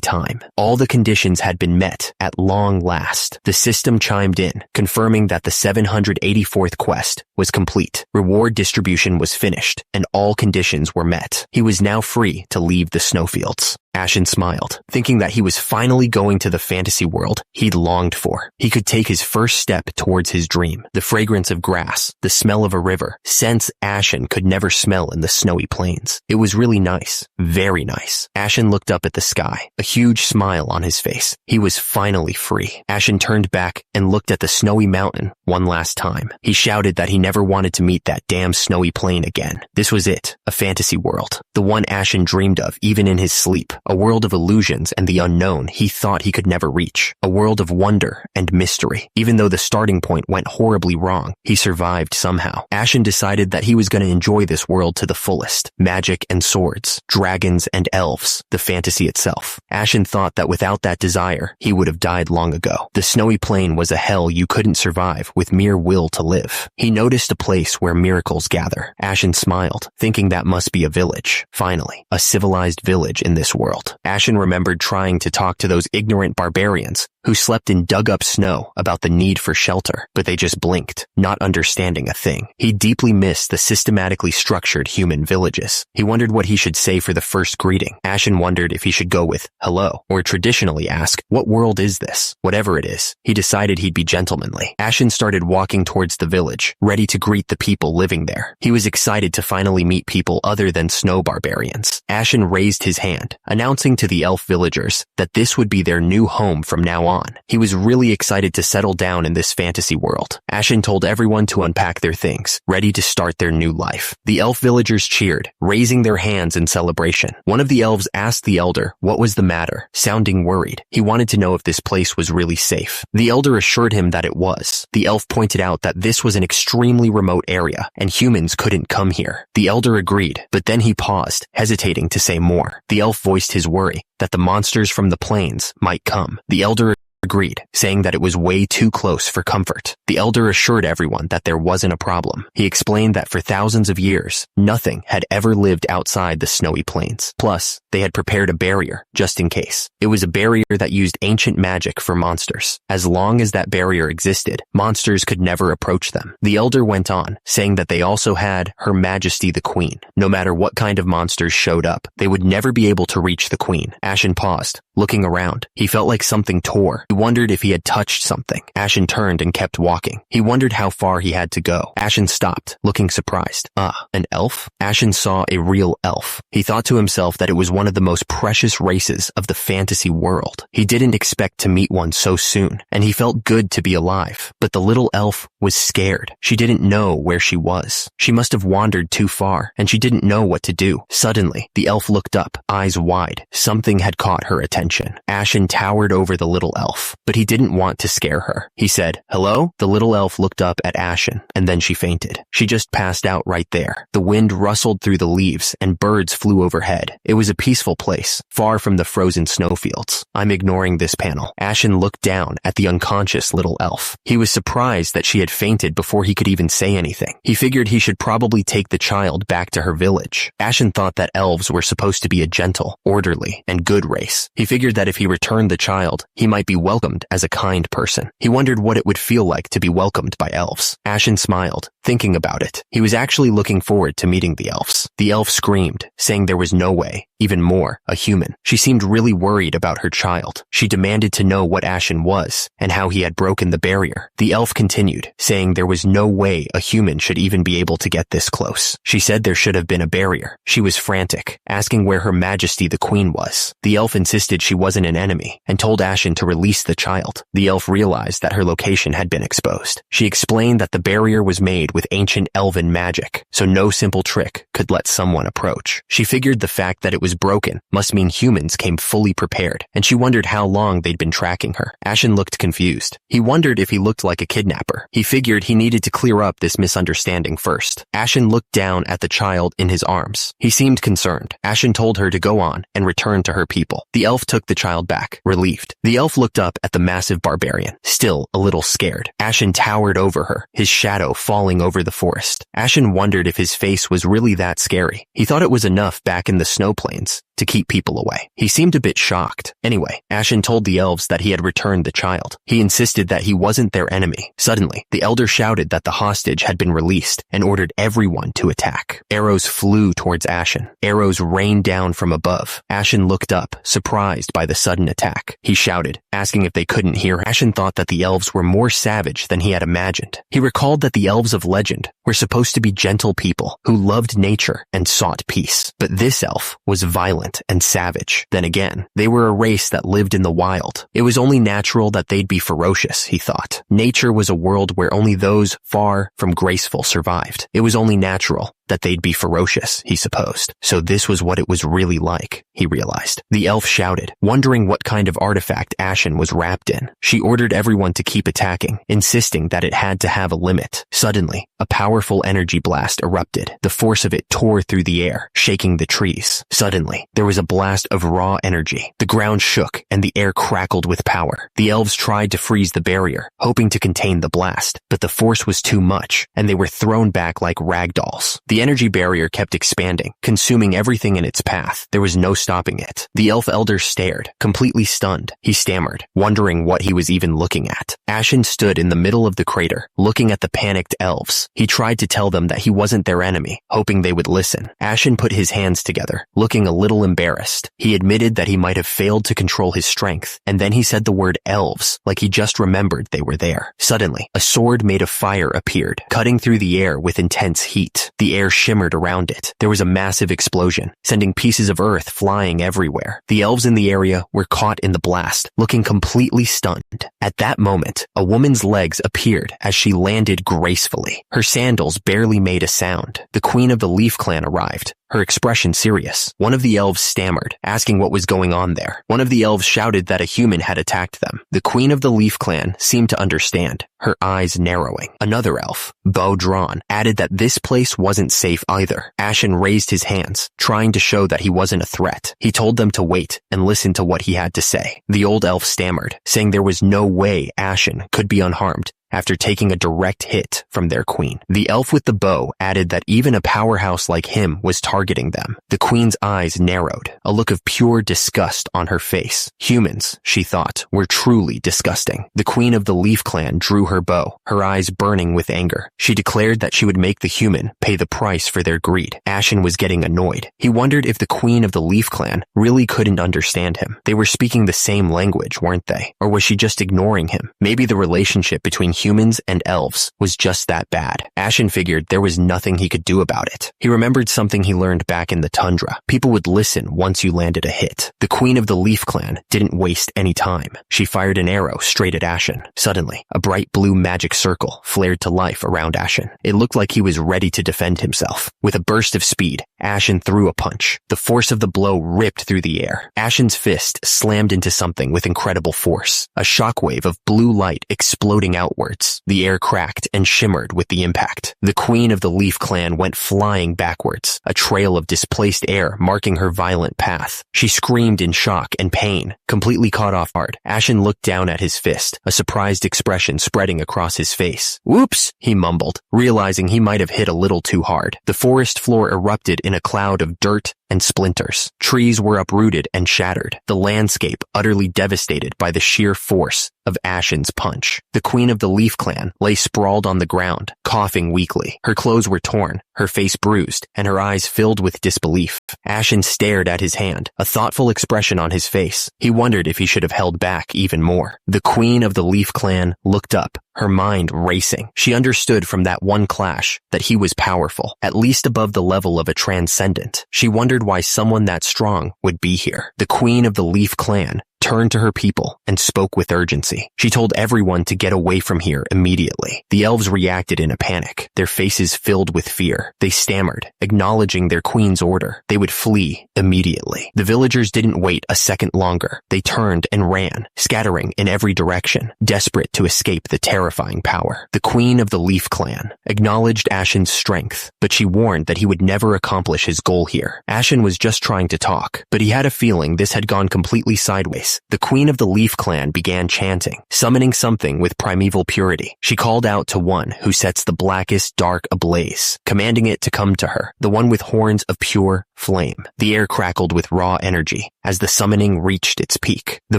time. All the conditions had been met at long last. The system chimed in, confirming that the 784th quest was complete. Reward distribution was finished, and all conditions were met. He was now free to leave the snowfields. Ashen smiled, thinking that he was finally going to the fantasy world he'd longed for. He could take his first step towards his dream. The fragrance of grass, the smell of a river, scents Ashen could never smell in the snowy plains. It was really nice. Very nice. Ashen looked up at the sky, a huge smile on his face. He was finally free. Ashen turned back and looked at the snowy mountain one last time. He shouted that he never wanted to meet that damn snowy plain again. This was it, a fantasy world. The one Ashen dreamed of even in his sleep. A world of illusions and the unknown he thought he could never reach. A world of wonder and mystery. Even though the starting point went horribly wrong, he survived somehow. Ashen decided that he was going to enjoy this world to the fullest. Magic and swords, dragons and elves, the fantasy itself. Ashen thought that without that desire, he would have died long ago. The snowy plain was a hell you couldn't survive with mere will to live. He noticed a place where miracles gather. Ashen smiled, thinking that must be a village. Finally, a civilized village in this world. Ashen remembered trying to talk to those ignorant barbarians who slept in dug-up snow about the need for shelter, but they just blinked, not understanding a thing. He deeply missed the systematically structured human villages. He wondered what he should say for the first greeting. Ashen wondered if he should go with hello, or traditionally ask, what world is this? Whatever it is, he decided he'd be gentlemanly. Ashen started walking towards the village, ready to greet the people living there. He was excited to finally meet people other than snow barbarians. Ashen raised his hand, announcing to the elf villagers that this would be their new home from now on. He was really excited to settle down in this fantasy world. Ashen told everyone to unpack their things, ready to start their new life. The elf villagers cheered, raising their hands in celebration. One of the elves asked the elder what was the matter, sounding worried. He wanted to know if this place was really safe. The elder assured him that it was. The elf pointed out that this was an extremely remote area, and humans couldn't come here. The elder agreed, but then he paused, hesitating to say more. The elf voiced his worry that the monsters from the plains might come. The elder agreed, saying that it was way too close for comfort. The elder assured everyone that there wasn't a problem. He explained that for thousands of years, nothing had ever lived outside the snowy plains. Plus, they had prepared a barrier, just in case. It was a barrier that used ancient magic for monsters. As long as that barrier existed, monsters could never approach them. The elder went on, saying that they also had Her Majesty the Queen. No matter what kind of monsters showed up, they would never be able to reach the Queen. Ashen paused, looking around. He felt like something tore. He wondered if he had touched something. Ashen turned and kept walking. He wondered how far he had to go. Ashen stopped, looking surprised. An elf? Ashen saw a real elf. He thought to himself that it was one of the most precious races of the fantasy world. He didn't expect to meet one so soon, and he felt good to be alive. But the little elf was scared. She didn't know where she was. She must have wandered too far, and she didn't know what to do. Suddenly, the elf looked up, eyes wide. Something had caught her attention. Ashen towered over the little elf, but he didn't want to scare her. He said, "Hello?" The little elf looked up at Ashen, and then she fainted. She just passed out right there. The wind rustled through the leaves, and birds flew overhead. It was a peaceful place, far from the frozen snowfields. I'm ignoring this panel. Ashen looked down at the unconscious little elf. He was surprised that she had fainted before he could even say anything. He figured he should probably take the child back to her village. Ashen thought that elves were supposed to be a gentle, orderly, and good race. He figured figured that if he returned the child, he might be welcomed as a kind person. He wondered what it would feel like to be welcomed by elves. Ashen smiled, thinking about it. He was actually looking forward to meeting the elves. The elf screamed, saying there was no way. Even more, a human. She seemed really worried about her child. She demanded to know what Ashen was and how he had broken the barrier. The elf continued, saying there was no way a human should even be able to get this close. She said there should have been a barrier. She was frantic, asking where Her Majesty the Queen was. The elf insisted she wasn't an enemy and told Ashen to release the child. The elf realized that her location had been exposed. She explained that the barrier was made with ancient elven magic, so no simple trick could let someone approach. She figured the fact that it was broken must mean humans came fully prepared, and she wondered how long they'd been tracking her. Ashen looked confused. He wondered if he looked like a kidnapper. He figured he needed to clear up this misunderstanding first. Ashen looked down at the child in his arms. He seemed concerned. Ashen told her to go on and return to her people. The elf took the child back, relieved. The elf looked up at the massive barbarian, still a little scared. Ashen towered over her, his shadow falling over the forest. Ashen wondered if his face was really that scary. He thought it was enough back in the snow plains to keep people away. He seemed a bit shocked. Anyway, Ashen told the elves that he had returned the child. He insisted that he wasn't their enemy. Suddenly, the elder shouted that the hostage had been released and ordered everyone to attack. Arrows flew towards Ashen. Arrows rained down from above. Ashen looked up, surprised by the sudden attack. He shouted, asking if they couldn't hear. Ashen thought that the elves were more savage than he had imagined. He recalled that the elves of legend were supposed to be gentle people who loved nature and sought peace. But this elf was violent and savage. Then again, they were a race that lived in the wild. It was only natural that they'd be ferocious, he thought. Nature was a world where only those far from graceful survived. It was only natural that they'd be ferocious, he supposed. So this was what it was really like, he realized. The elf shouted, wondering what kind of artifact Ashen was wrapped in. She ordered everyone to keep attacking, insisting that it had to have a limit. Suddenly, a powerful energy blast erupted. The force of it tore through the air, shaking the trees. Suddenly, there was a blast of raw energy. The ground shook and the air crackled with power. The elves tried to freeze the barrier, hoping to contain the blast, but the force was too much, and they were thrown back like rag dolls. The energy barrier kept expanding, consuming everything in its path. There was no stopping it. The elf elder stared, completely stunned. He stammered, wondering what he was even looking at. Ashen stood in the middle of the crater, looking at the panicked elves. He tried to tell them that he wasn't their enemy, hoping they would listen. Ashen put his hands together, looking a little embarrassed. He admitted that he might have failed to control his strength, and then he said the word elves, like he just remembered they were there. Suddenly, a sword made of fire appeared, cutting through the air with intense heat. The air shimmered around it. There was a massive explosion, sending pieces of earth flying everywhere. The elves in the area were caught in the blast, looking completely stunned. At that moment, a woman's legs appeared as she landed gracefully. Her sandals barely made a sound. The queen of the Leaf Clan arrived, her expression serious. One of the elves stammered, asking what was going on there. One of the elves shouted that a human had attacked them. The queen of the Leaf Clan seemed to understand, her eyes narrowing. Another elf, bow drawn, added that this place wasn't safe either. Ashen raised his hands, trying to show that he wasn't a threat. He told them to wait and listen to what he had to say. The old elf stammered, saying there was no way Ashen could be unharmed after taking a direct hit from their queen. The elf with the bow added that even a powerhouse like him was targeting them. The queen's eyes narrowed, a look of pure disgust on her face. Humans, she thought, were truly disgusting. The queen of the Leaf Clan drew her bow, her eyes burning with anger. She declared that she would make the human pay the price for their greed. Ashen was getting annoyed. He wondered if the queen of the Leaf Clan really couldn't understand him. They were speaking the same language, weren't they? Or was she just ignoring him? Maybe the relationship between humans and elves was just that bad. Ashen figured there was nothing he could do about it. He remembered something he learned back in the tundra. People would listen once you landed a hit. The queen of the Leaf Clan didn't waste any time. She fired an arrow straight at Ashen. Suddenly, a bright blue magic circle flared to life around Ashen. It looked like he was ready to defend himself. With a burst of speed, Ashen threw a punch. The force of the blow ripped through the air. Ashen's fist slammed into something with incredible force. A shockwave of blue light exploding outwards. The air cracked and shimmered with the impact. The queen of the Leaf Clan went flying backwards, a trail of displaced air marking her violent path. She screamed in shock and pain, completely caught off guard. Ashen looked down at his fist, a surprised expression spreading across his face. "Whoops," he mumbled, realizing he might have hit a little too hard. The forest floor erupted in a cloud of dirt, and splinters. Trees were uprooted and shattered, the landscape utterly devastated by the sheer force of Ashen's punch. The queen of the Leaf Clan lay sprawled on the ground, coughing weakly. Her clothes were torn, her face bruised, and her eyes filled with disbelief. Ashen stared at his hand, a thoughtful expression on his face. He wondered if he should have held back even more. The queen of the Leaf Clan looked up, her mind racing. She understood from that one clash that he was powerful, at least above the level of a transcendent. She wondered why someone that strong would be here. The queen of the Leaf Clan turned to her people and spoke with urgency. She told everyone to get away from here immediately. The elves reacted in a panic, their faces filled with fear. They stammered, acknowledging their queen's order. They would flee immediately. The villagers didn't wait a second longer. They turned and ran, scattering in every direction, desperate to escape the terrifying power. The queen of the Leaf Clan acknowledged Ashen's strength, but she warned that he would never accomplish his goal here. Ashen was just trying to talk, but he had a feeling this had gone completely sideways. The queen of the Leaf Clan began chanting, summoning something with primeval purity. She called out to one who sets the blackest dark ablaze, commanding it to come to her, the one with horns of pure flame. The air crackled with raw energy as the summoning reached its peak. The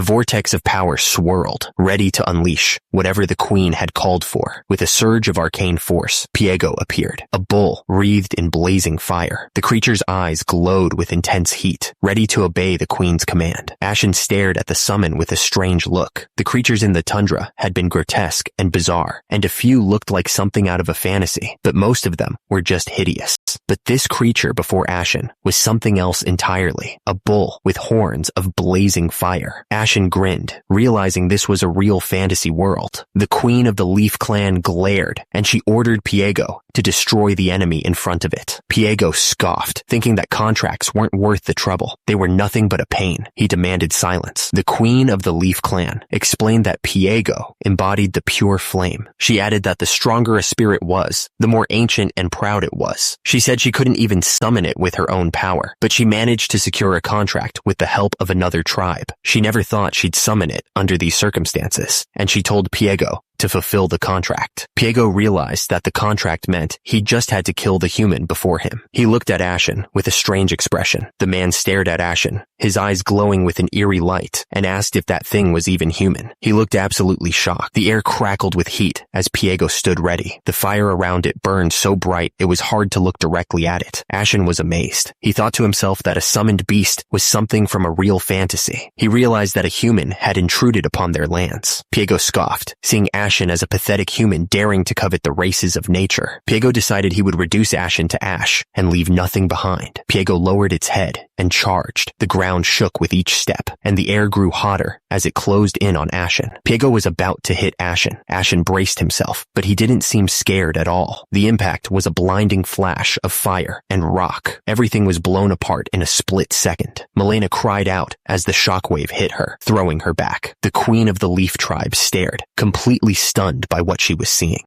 vortex of power swirled, ready to unleash whatever the queen had called for. With a surge of arcane force, Piego appeared, a bull wreathed in blazing fire. The creature's eyes glowed with intense heat, ready to obey the queen's command. Ashen stared at the summon with a strange look. The creatures in the tundra had been grotesque and bizarre, and a few looked like something out of a fantasy, but most of them were just hideous. But this creature before Ashen was something else entirely, a bull with horns of blazing fire. Ashen grinned, realizing this was a real fantasy world. The queen of the Leaf Clan glared, and she ordered Piego to destroy the enemy in front of it. Piego scoffed, thinking that contracts weren't worth the trouble. They were nothing but a pain. He demanded silence. The queen of the Leaf Clan explained that Piego embodied the pure flame. She added that the stronger a spirit was, the more ancient and proud it was. She said she couldn't even summon it with her own power, but she managed to secure a contract with the help of another tribe. She never thought she'd summon it under these circumstances, and she told Piego to fulfill the contract. Piego realized that the contract meant he just had to kill the human before him. He looked at Ashen with a strange expression. The man stared at Ashen, his eyes glowing with an eerie light, and asked if that thing was even human. He looked absolutely shocked. The air crackled with heat as Piego stood ready. The fire around it burned so bright it was hard to look directly at it. Ashen was amazed. He thought to himself that a summoned beast was something from a real fantasy. He realized that a human had intruded upon their lands. Piego scoffed, seeing Ashen as a pathetic human daring to covet the races of nature. Piego decided he would reduce Ashen to ash and leave nothing behind. Piego lowered its head and charged. The ground shook with each step, and the air grew hotter as it closed in on Ashen. Piego was about to hit Ashen. Ashen braced himself, but he didn't seem scared at all. The impact was a blinding flash of fire and rock. Everything was blown apart in a split second. Milena cried out as the shockwave hit her, throwing her back. The queen of the Leaf tribe stared, completely stunned by what she was seeing.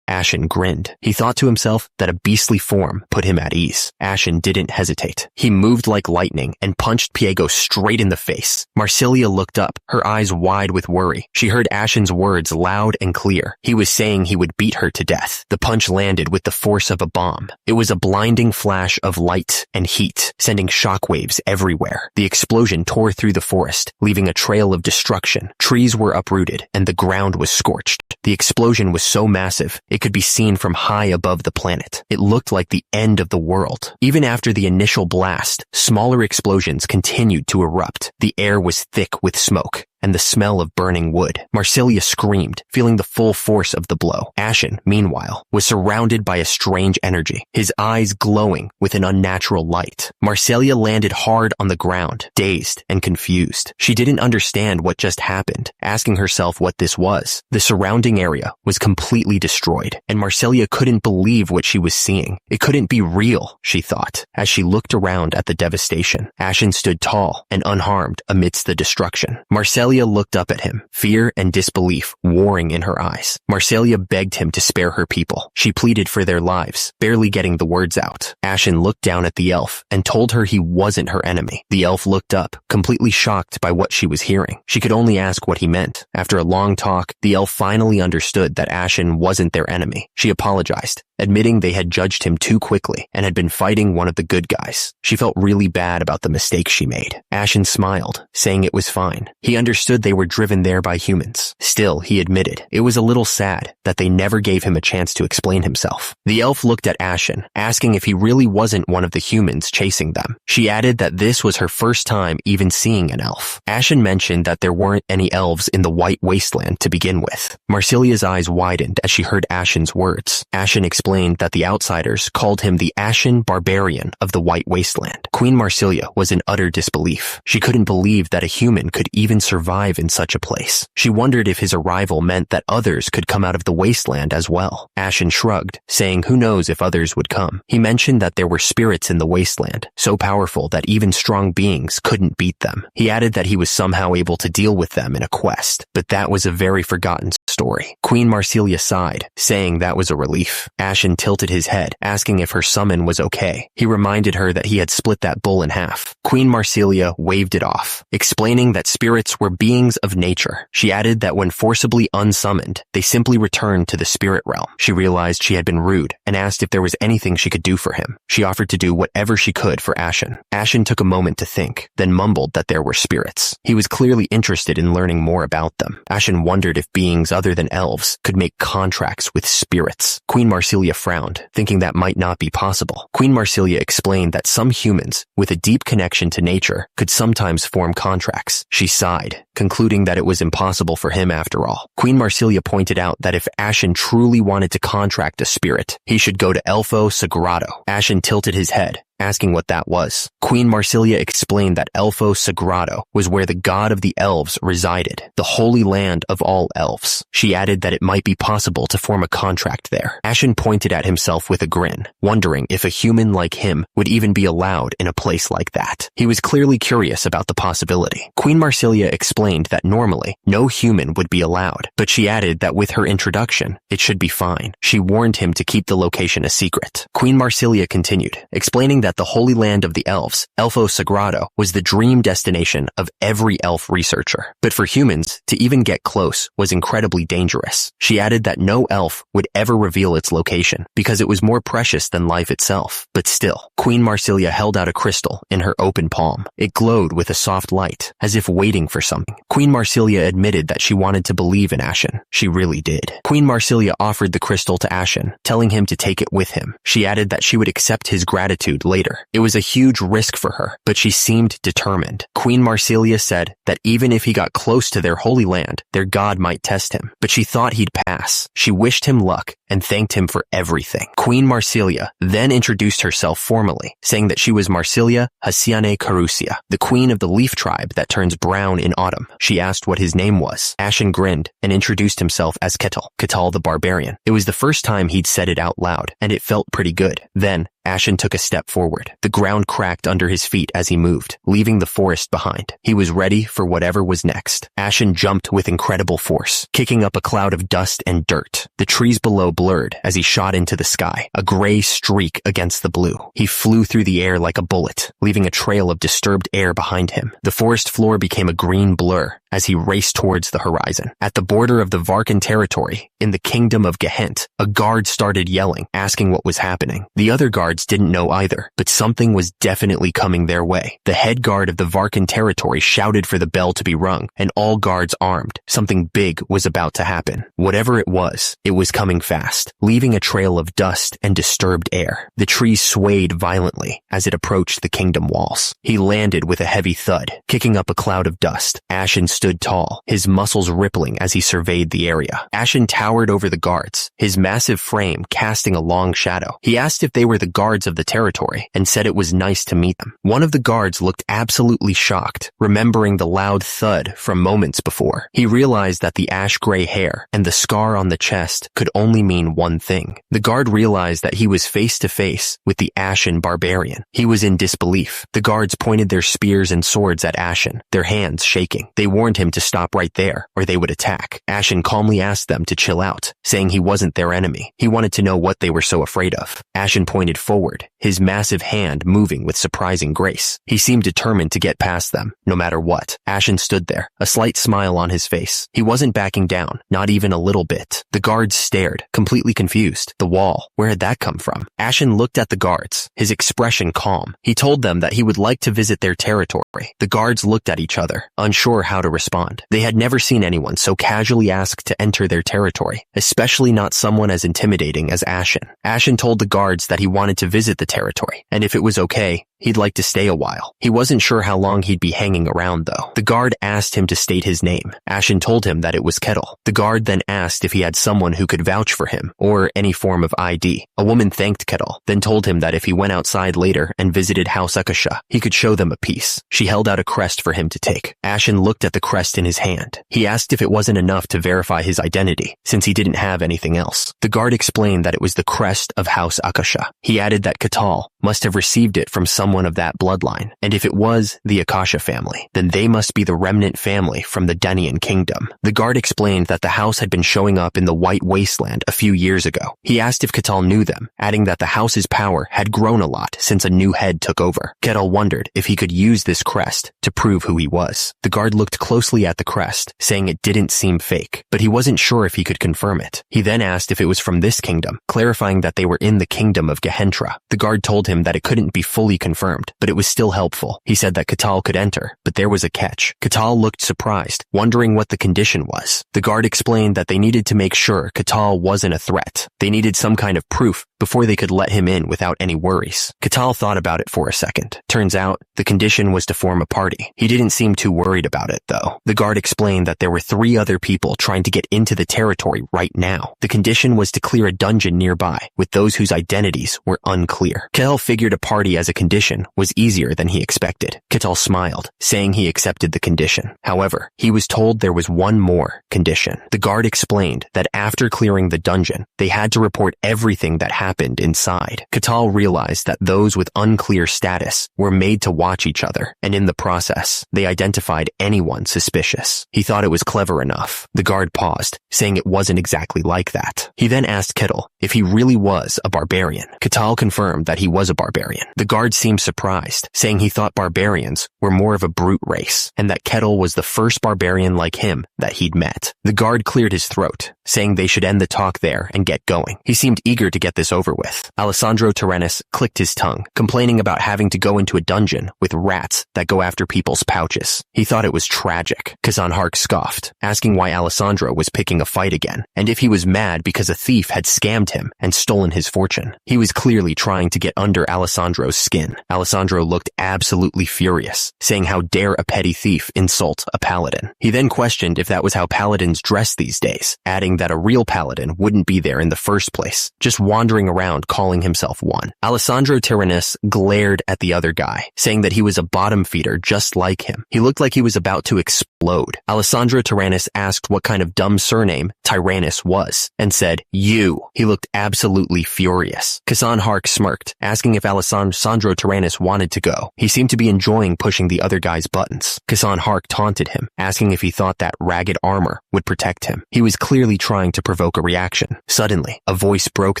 Ashen grinned. He thought to himself that a beastly form put him at ease. Ashen didn't hesitate. He moved like lightning and punched Piego straight in the face. Marsilia looked up, her eyes wide with worry. She heard Ashen's words loud and clear. He was saying he would beat her to death. The punch landed with the force of a bomb. It was a blinding flash of light and heat, sending shockwaves everywhere. The explosion tore through the forest, leaving a trail of destruction. Trees were uprooted, and the ground was scorched. The explosion was so massive, it could be seen from high above the planet. It looked like the end of the world. Even after the initial blast, smaller explosions continued to erupt. The air was thick with smoke and the smell of burning wood. Marsilia screamed, feeling the full force of the blow. Ashen, meanwhile, was surrounded by a strange energy, his eyes glowing with an unnatural light. Marsilia landed hard on the ground, dazed and confused. She didn't understand what just happened, asking herself what this was. The surrounding area was completely destroyed, and Marsilia couldn't believe what she was seeing. It couldn't be real, she thought, as she looked around at the devastation. Ashen stood tall and unharmed amidst the destruction. Marsilia Marsilia looked up at him, fear and disbelief warring in her eyes. Marsilia begged him to spare her people. She pleaded for their lives, barely getting the words out. Ashen looked down at the elf and told her he wasn't her enemy. The elf looked up, completely shocked by what she was hearing. She could only ask what he meant. After a long talk, the elf finally understood that Ashen wasn't their enemy. She apologized, admitting they had judged him too quickly and had been fighting one of the good guys. She felt really bad about the mistake she made. Ashen smiled, saying it was fine. He understood they were driven there by humans. Still, he admitted, it was a little sad that they never gave him a chance to explain himself. The elf looked at Ashen, asking if he really wasn't one of the humans chasing them. She added that this was her first time even seeing an elf. Ashen mentioned that there weren't any elves in the White Wasteland to begin with. Marsilia's eyes widened as she heard Ashen's words. Ashen explained that the outsiders called him the Ashen Barbarian of the White Wasteland. Queen Marsilia was in utter disbelief. She couldn't believe that a human could even survive in such a place. She wondered if his arrival meant that others could come out of the wasteland as well. Ashen shrugged, saying who knows if others would come. He mentioned that there were spirits in the wasteland, so powerful that even strong beings couldn't beat them. He added that he was somehow able to deal with them in a quest, but that was a very forgotten story. Queen Marsilia sighed, saying that was a relief. Ashen tilted his head, asking if her summon was okay. He reminded her that he had split that bull in half. Queen Marsilia waved it off, explaining that spirits were beings of nature. She added that when forcibly unsummoned, they simply returned to the spirit realm. She realized she had been rude and asked if there was anything she could do for him. She offered to do whatever she could for Ashen. Ashen took a moment to think, then mumbled that there were spirits. He was clearly interested in learning more about them. Ashen wondered if beings other than elves could make contracts with spirits. Queen Marsilia frowned, thinking that might not be possible. Queen Marsilia explained that some humans, with a deep connection to nature, could sometimes form contracts. She sighed, concluding that it was impossible for him after all. Queen Marsilia pointed out that if Ashen truly wanted to contract a spirit, he should go to Elfo Sagrado. Ashen tilted his head, asking what that was. Queen Marsilia explained that Elfo Sagrado was where the god of the elves resided, the holy land of all elves. She added that it might be possible to form a contract there. Ashen pointed at himself with a grin, wondering if a human like him would even be allowed in a place like that. He was clearly curious about the possibility. Queen Marsilia explained that normally, no human would be allowed, but she added that with her introduction, it should be fine. She warned him to keep the location a secret. Queen Marsilia continued, explaining that the Holy Land of the Elves, Elfo Sagrado, was the dream destination of every elf researcher. But for humans, to even get close was incredibly dangerous. She added that no elf would ever reveal its location, because it was more precious than life itself. But still, Queen Marsilia held out a crystal in her open palm. It glowed with a soft light, as if waiting for something. Queen Marsilia admitted that she wanted to believe in Ashen. She really did. Queen Marsilia offered the crystal to Ashen, telling him to take it with him. She added that she would accept his gratitude later. It was a huge risk for her, but she seemed determined. Queen Marsilia said that even if he got close to their holy land, their god might test him, but she thought he'd pass. She wished him luck and thanked him for everything. Queen Marsilia then introduced herself formally, saying that she was Marsilia Hasiane Carusia, the queen of the leaf tribe that turns brown in autumn. She asked what his name was. Ashen grinned and introduced himself as Ketal the Barbarian. It was the first time he'd said it out loud, and it felt pretty good. Then, Ashen took a step forward. The ground cracked under his feet as he moved, leaving the forest behind. He was ready for whatever was next. Ashen jumped with incredible force, kicking up a cloud of dust and dirt. The trees below blurred as he shot into the sky, a gray streak against the blue. He flew through the air like a bullet, leaving a trail of disturbed air behind him. The forest floor became a green blur as he raced towards the horizon. At the border of the Varkan territory, in the kingdom of Gehent, a guard started yelling, asking what was happening. The other guards didn't know either, but something was definitely coming their way. The head guard of the Varkan territory shouted for the bell to be rung, and all guards armed. Something big was about to happen. Whatever it was coming fast, leaving a trail of dust and disturbed air. The trees swayed violently as it approached the kingdom walls. He landed with a heavy thud, kicking up a cloud of dust. Ashen stood tall, his muscles rippling as he surveyed the area. Ashen towered over the guards, his massive frame casting a long shadow. He asked if they were the guards guards of the territory and said it was nice to meet them. One of the guards looked absolutely shocked, remembering the loud thud from moments before. He realized that the ash-gray hair and the scar on the chest could only mean one thing. The guard realized that he was face to face with the Ashen Barbarian. He was in disbelief. The guards pointed their spears and swords at Ashen, their hands shaking. They warned him to stop right there, or they would attack. Ashen calmly asked them to chill out, saying he wasn't their enemy. He wanted to know what they were so afraid of. Ashen pointed forward, his massive hand moving with surprising grace. He seemed determined to get past them, no matter what. Ashen stood there, a slight smile on his face. He wasn't backing down, not even a little bit. The guards stared, completely confused. The wall, where had that come from? Ashen looked at the guards, his expression calm. He told them that he would like to visit their territory. The guards looked at each other, unsure how to respond. They had never seen anyone so casually ask to enter their territory, especially not someone as intimidating as Ashen. Ashen told the guards that he wanted to visit the territory, and if it was okay, he'd like to stay a while. He wasn't sure how long he'd be hanging around, though. The guard asked him to state his name. Ashen told him that it was Kettle. The guard then asked if he had someone who could vouch for him, or any form of ID. A woman thanked Kettle, then told him that if he went outside later and visited House Akasha, he could show them a piece. She held out a crest for him to take. Ashen looked at the crest in his hand. He asked if it wasn't enough to verify his identity, since he didn't have anything else. The guard explained that it was the crest of House Akasha. He added that Kettle must have received it from someone of that bloodline, and if it was the Akasha family, then they must be the remnant family from the Denian kingdom. The guard explained that the house had been showing up in the White Wasteland a few years ago. He asked if Kettle knew them, adding that the house's power had grown a lot since a new head took over. Kettle wondered if he could use this crest to prove who he was. The guard looked closely at the crest, saying it didn't seem fake, but he wasn't sure if he could confirm it. He then asked if it was from this kingdom, clarifying that they were in the kingdom of Gehentra. The guard told him that it couldn't be fully confirmed, but it was still helpful. He said that Kettle could enter, but there was a catch. Kettle looked surprised, wondering what the condition was. The guard explained that they needed to make sure Kettle wasn't a threat. They needed some kind of proof before they could let him in without any worries. Kettle thought about it for a second. Turns out, the condition was to form a party. He didn't seem too worried about it, though. The guard explained that there were 3 other people trying to get into the territory right now. The condition was to clear a dungeon nearby, with those whose identities were unclear. Kettle figured a party as a condition was easier than he expected. Kettle smiled, saying he accepted the condition. However, he was told there was one more condition. The guard explained that after clearing the dungeon, they had to report everything that happened inside. Kettle realized that those with unclear status were made to watch each other, and in the process, they identified anyone suspicious. He thought it was clever enough. The guard paused, saying it wasn't exactly like that. He then asked Kettle if he really was a barbarian. Kettle confirmed that he was a barbarian. The guard seemed surprised, saying he thought barbarians were more of a brute race, and that Kettle was the first barbarian like him that he'd met. The guard cleared his throat, saying they should end the talk there and get going. He seemed eager to get this over with. Alessandro Terrenis clicked his tongue, complaining about having to go into a dungeon with rats that go after people's pouches. He thought it was tragic. Kazan Hark scoffed, asking why Alessandro was picking a fight again, and if he was mad because a thief had scammed him and stolen his fortune. He was clearly trying to get under Alessandro's skin. Alessandro looked absolutely furious, saying how dare a petty thief insult a paladin. He then questioned if that was how paladins dress these days, adding that a real paladin wouldn't be there in the first place, just wandering around calling himself one. Alessandro Terranis glared at the other guy, saying that he was a bottom feeder just like him. He looked like he was about to explode. Alessandro Terranis asked what kind of dumb surname Tyrannus was, and said, "You." He looked absolutely furious. Kazan Hark smirked, asking if Alessandro Terranis wanted to go. He seemed to be enjoying pushing the other guy's buttons. Kazan Hark taunted him, asking if he thought that ragged armor would protect him. He was clearly trying to provoke a reaction. Suddenly, a voice broke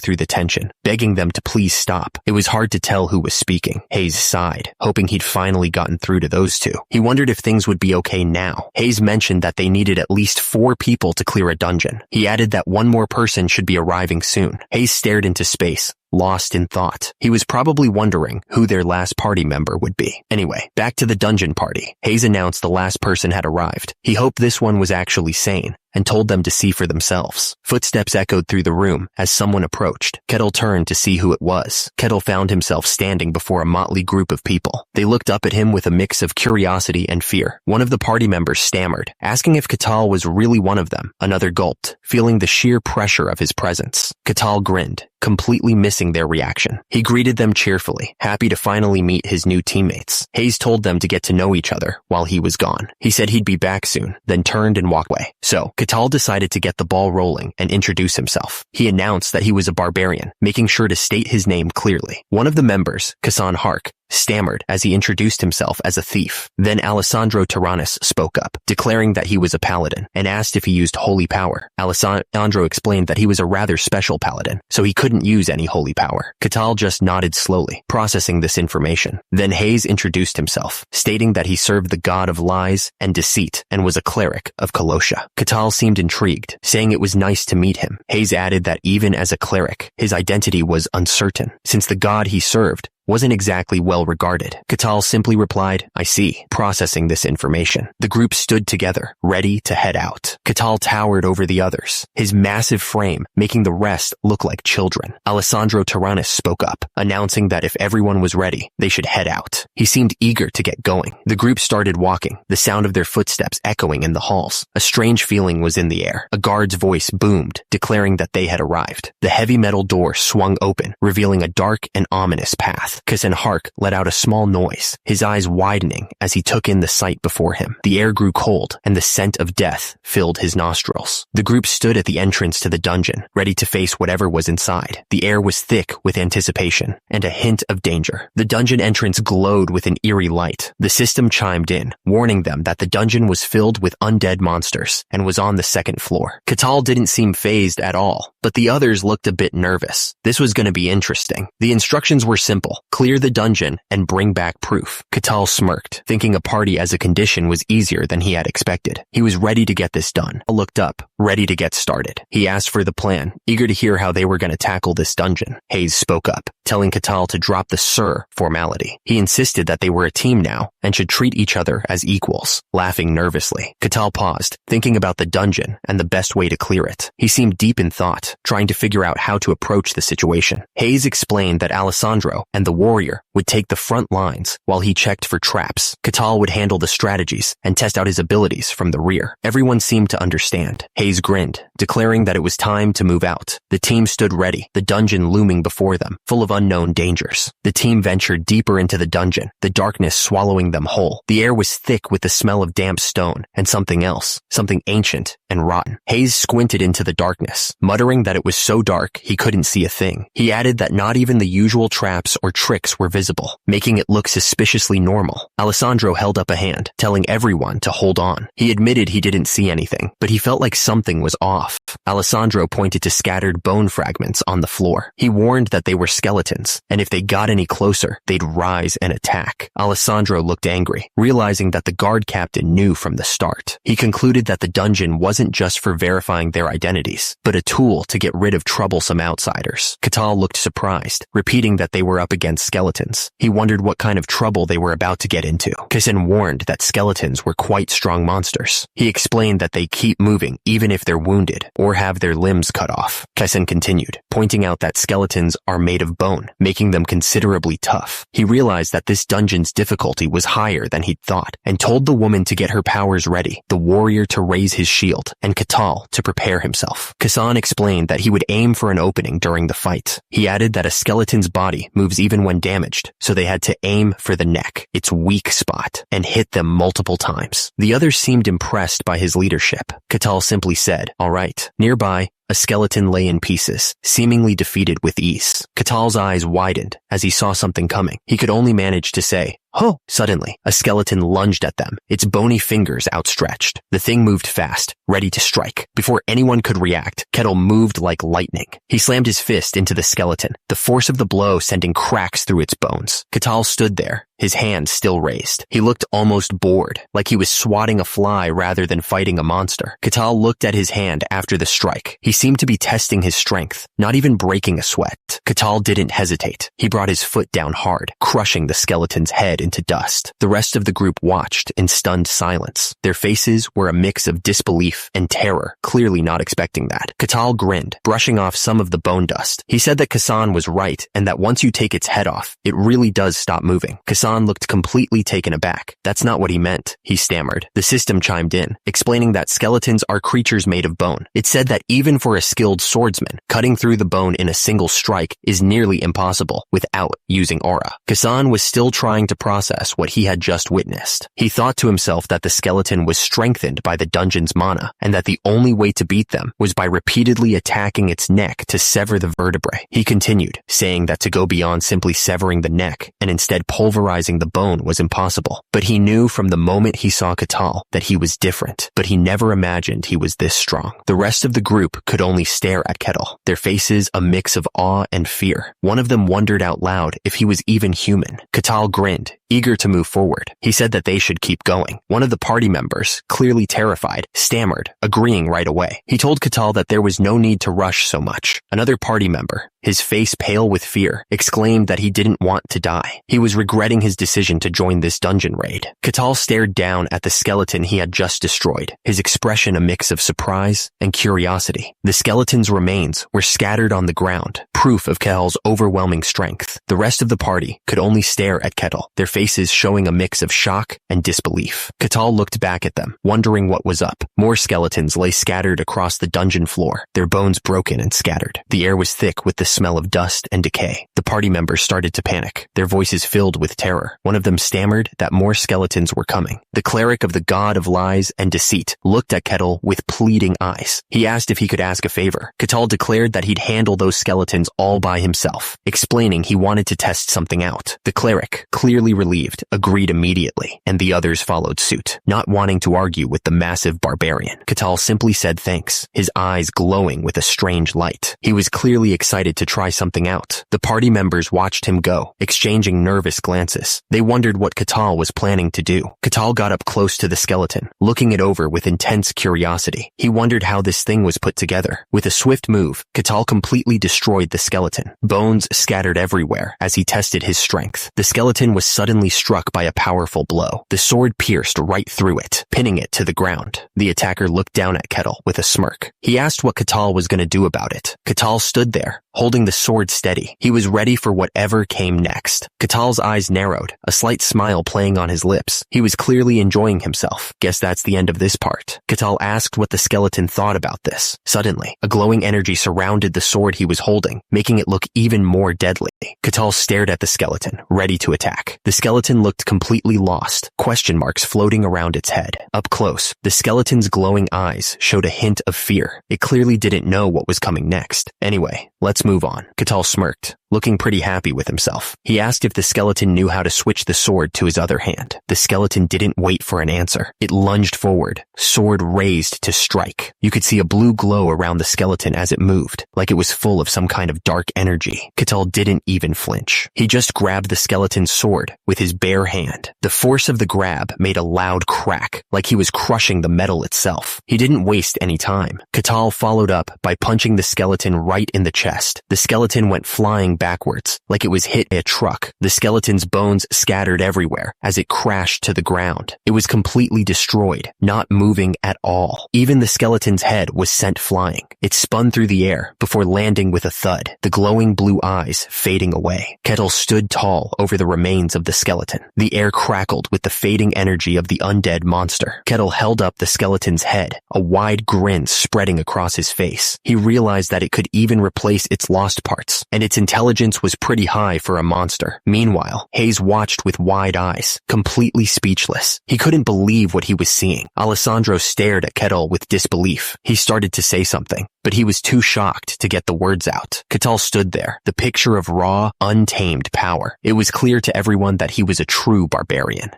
through the tension, begging them to please stop. It was hard to tell who was speaking. Hayes sighed, hoping he'd finally gotten through to those two. He wondered if things would be okay now. Hayes mentioned that they needed at least 4 people to clear a dungeon. He added that one more person should be arriving soon. Hayes stared into space, lost in thought. He was probably wondering who their last party member would be. Anyway, back to the dungeon party. Hayes announced the last person had arrived. He hoped this one was actually sane, and told them to see for themselves. Footsteps echoed through the room as someone approached. Kettle turned to see who it was. Kettle found himself standing before a motley group of people. They looked up at him with a mix of curiosity and fear. One of the party members stammered, asking if Kettle was really one of them. Another gulped, feeling the sheer pressure of his presence. Kettle grinned, completely missing their reaction. He greeted them cheerfully, happy to finally meet his new teammates. Hayes told them to get to know each other while he was gone. He said he'd be back soon, then turned and walked away. So, Kettle decided to get the ball rolling and introduce himself. He announced that he was a barbarian, making sure to state his name clearly. One of the members, Kasan Hark, stammered as he introduced himself as a thief. Then Alessandro Tyrannus spoke up, declaring that he was a paladin, and asked if he used holy power. Alessandro explained that he was a rather special paladin, so he couldn't use any holy power. Kettle just nodded slowly, processing this information. Then Hayes introduced himself, stating that he served the god of lies and deceit and was a cleric of Colossia. Kettle seemed intrigued, saying it was nice to meet him. Hayes added that even as a cleric, his identity was uncertain, since the god he served wasn't exactly well regarded. Kettle simply replied, "I see," processing this information. The group stood together, ready to head out. Kettle towered over the others, his massive frame making the rest look like children. Alessandro Tyrannus spoke up, announcing that if everyone was ready, they should head out. He seemed eager to get going. The group started walking, the sound of their footsteps echoing in the halls. A strange feeling was in the air. A guard's voice boomed, declaring that they had arrived. The heavy metal door swung open, revealing a dark and ominous path. Kasan Hark let out a small noise, his eyes widening as he took in the sight before him. The air grew cold, and the scent of death filled his nostrils. The group stood at the entrance to the dungeon, ready to face whatever was inside. The air was thick with anticipation and a hint of danger. The dungeon entrance glowed with an eerie light. The system chimed in, warning them that the dungeon was filled with undead monsters and was on the second floor. Kettle didn't seem fazed at all, but the others looked a bit nervous. This was going to be interesting. The instructions were simple. Clear the dungeon and bring back proof. Kettle smirked, thinking a party as a condition was easier than he had expected. He was ready to get this done. He looked up, ready to get started. He asked for the plan, eager to hear how they were going to tackle this dungeon. Hayes spoke up, telling Kettle to drop the "sir" formality. He insisted that they were a team now and should treat each other as equals. Laughing nervously, Kettle paused, thinking about the dungeon and the best way to clear it. He seemed deep in thought, trying to figure out how to approach the situation. Hayes explained that Alessandro and the warrior would take the front lines while he checked for traps. Kettle would handle the strategies and test out his abilities from the rear. Everyone seemed to understand. Hayes grinned, declaring that it was time to move out. The team stood ready, the dungeon looming before them, full of unknown dangers. The team ventured deeper into the dungeon, the darkness swallowing them whole. The air was thick with the smell of damp stone and something else, something ancient and rotten. Hayes squinted into the darkness, muttering that it was so dark he couldn't see a thing. He added that not even the usual traps or tricks were visible, making it look suspiciously normal. Alessandro held up a hand, telling everyone to hold on. He admitted he didn't see anything, but he felt like something was off. Alessandro pointed to scattered bone fragments on the floor. He warned that they were skeletons, and if they got any closer, they'd rise and attack. Alessandro looked angry, realizing that the guard captain knew from the start. He concluded that the dungeon wasn't just for verifying their identities, but a tool to get rid of troublesome outsiders. Kettle looked surprised, repeating that they were up against skeletons. He wondered what kind of trouble they were about to get into. Kasan warned that skeletons were quite strong monsters. He explained that they keep moving even if they're wounded or have their limbs cut off. Kasan continued, pointing out that skeletons are made of bone, making them considerably tough. He realized that this dungeon's difficulty was higher than he'd thought, and told the woman to get her powers ready, the warrior to raise his shield, and Kettle to prepare himself. Kasan explained that he would aim for an opening during the fight. He added that a skeleton's body moves even when damaged, so they had to aim for the neck, its weak spot, and hit them multiple times. The others seemed impressed by his leadership. Kettle simply said, "All right." Nearby, a skeleton lay in pieces, seemingly defeated with ease. Kettle's eyes widened as he saw something coming. He could only manage to say, "Oh!" Suddenly, a skeleton lunged at them, its bony fingers outstretched. The thing moved fast, ready to strike. Before anyone could react, Kettle moved like lightning. He slammed his fist into the skeleton, the force of the blow sending cracks through its bones. Kettle stood there, his hand still raised. He looked almost bored, like he was swatting a fly rather than fighting a monster. Catal looked at his hand after the strike. He seemed to be testing his strength, not even breaking a sweat. Catal didn't hesitate. He brought his foot down hard, crushing the skeleton's head into dust. The rest of the group watched in stunned silence. Their faces were a mix of disbelief and terror, clearly not expecting that. Catal grinned, brushing off some of the bone dust. He said that Kassan was right and that once you take its head off, it really does stop moving. Kassan looked completely taken aback. That's not what he meant, he stammered. The system chimed in, explaining that skeletons are creatures made of bone. It said that even for a skilled swordsman, cutting through the bone in a single strike is nearly impossible without using aura. Kassan was still trying to process what he had just witnessed. He thought to himself that the skeleton was strengthened by the dungeon's mana, and that the only way to beat them was by repeatedly attacking its neck to sever the vertebrae. He continued, saying that to go beyond simply severing the neck and instead pulverizing the bone was impossible. But he knew from the moment he saw Catal that he was different, but he never imagined he was this strong. The rest of the group could only stare at Kettle, their faces a mix of awe and fear. One of them wondered out loud if he was even human. Catal grinned, eager to move forward. He said that they should keep going. One of the party members, clearly terrified, stammered, agreeing right away. He told Catal that there was no need to rush so much. Another party member, his face pale with fear, exclaimed that he didn't want to die. He was regretting his decision to join this dungeon raid. Catal stared down at the skeleton he had just destroyed, his expression a mix of surprise and curiosity. The skeleton's remains were scattered on the ground, proof of Ketal's overwhelming strength. The rest of the party could only stare at Ketal, their faces showing a mix of shock and disbelief. Catal looked back at them, wondering what was up. More skeletons lay scattered across the dungeon floor, their bones broken and scattered. The air was thick with the smell of dust and decay. The party members started to panic, their voices filled with terror. One of them stammered that more skeletons were coming. The cleric of the god of lies and deceit looked at Kettle with pleading eyes. He asked if he could ask a favor. Catal declared that he'd handle those skeletons all by himself, explaining he wanted to test something out. The cleric, clearly relieved, agreed immediately, and the others followed suit, not wanting to argue with the massive barbarian. Catal simply said thanks, his eyes glowing with a strange light. He was clearly excited to try something out. The party members watched him go, exchanging nervous glances. They wondered what Catal was planning to do. Catal got up close to the skeleton, looking it over with intense curiosity. He wondered how this thing was put together. With a swift move, Catal completely destroyed the skeleton. Bones scattered everywhere as he tested his strength. The skeleton was suddenly struck by a powerful blow. The sword pierced right through it, pinning it to the ground. The attacker looked down at Kettle with a smirk. He asked what Catal was going to do about it. Catal stood there, holding the sword steady. He was ready for whatever came next. Catal's eyes narrowed, a slight smile playing on his lips. He was clearly enjoying himself. Guess that's the end of this part. Catal asked what the skeleton thought about this. Suddenly, a glowing energy surrounded the sword he was holding, making it look even more deadly. Catal stared at the skeleton, ready to attack. The skeleton looked completely lost, question marks floating around its head. Up close, the skeleton's glowing eyes showed a hint of fear. It clearly didn't know what was coming next. Anyway, let's move on. Catal smirked, looking pretty happy with himself. He asked if the skeleton knew how to switch the sword to his other hand. The skeleton didn't wait for an answer. It lunged forward, sword raised to strike. You could see a blue glow around the skeleton as it moved, like it was full of some kind of dark energy. Catal didn't even flinch. He just grabbed the skeleton's sword with his bare hand. The force of the grab made a loud crack, like he was crushing the metal itself. He didn't waste any time. Catal followed up by punching the skeleton right in the chest. The skeleton went flying backwards, like it was hit by a truck. The skeleton's bones scattered everywhere as it crashed to the ground. It was completely destroyed, not moving at all. Even the skeleton's head was sent flying. It spun through the air before landing with a thud, the glowing blue eyes fading away. Kettle stood tall over the remains of the skeleton. The air crackled with the fading energy of the undead monster. Kettle held up the skeleton's head, a wide grin spreading across his face. He realized that it could even replace its lost parts, and its intelligence was pretty high for a monster. Meanwhile, Hayes watched with wide eyes, completely speechless. He couldn't believe what he was seeing. Alessandro stared at Kettle with disbelief. He started to say something, but he was too shocked to get the words out. Catal stood there, the picture of raw, untamed power. It was clear to everyone that he was a true barbarian.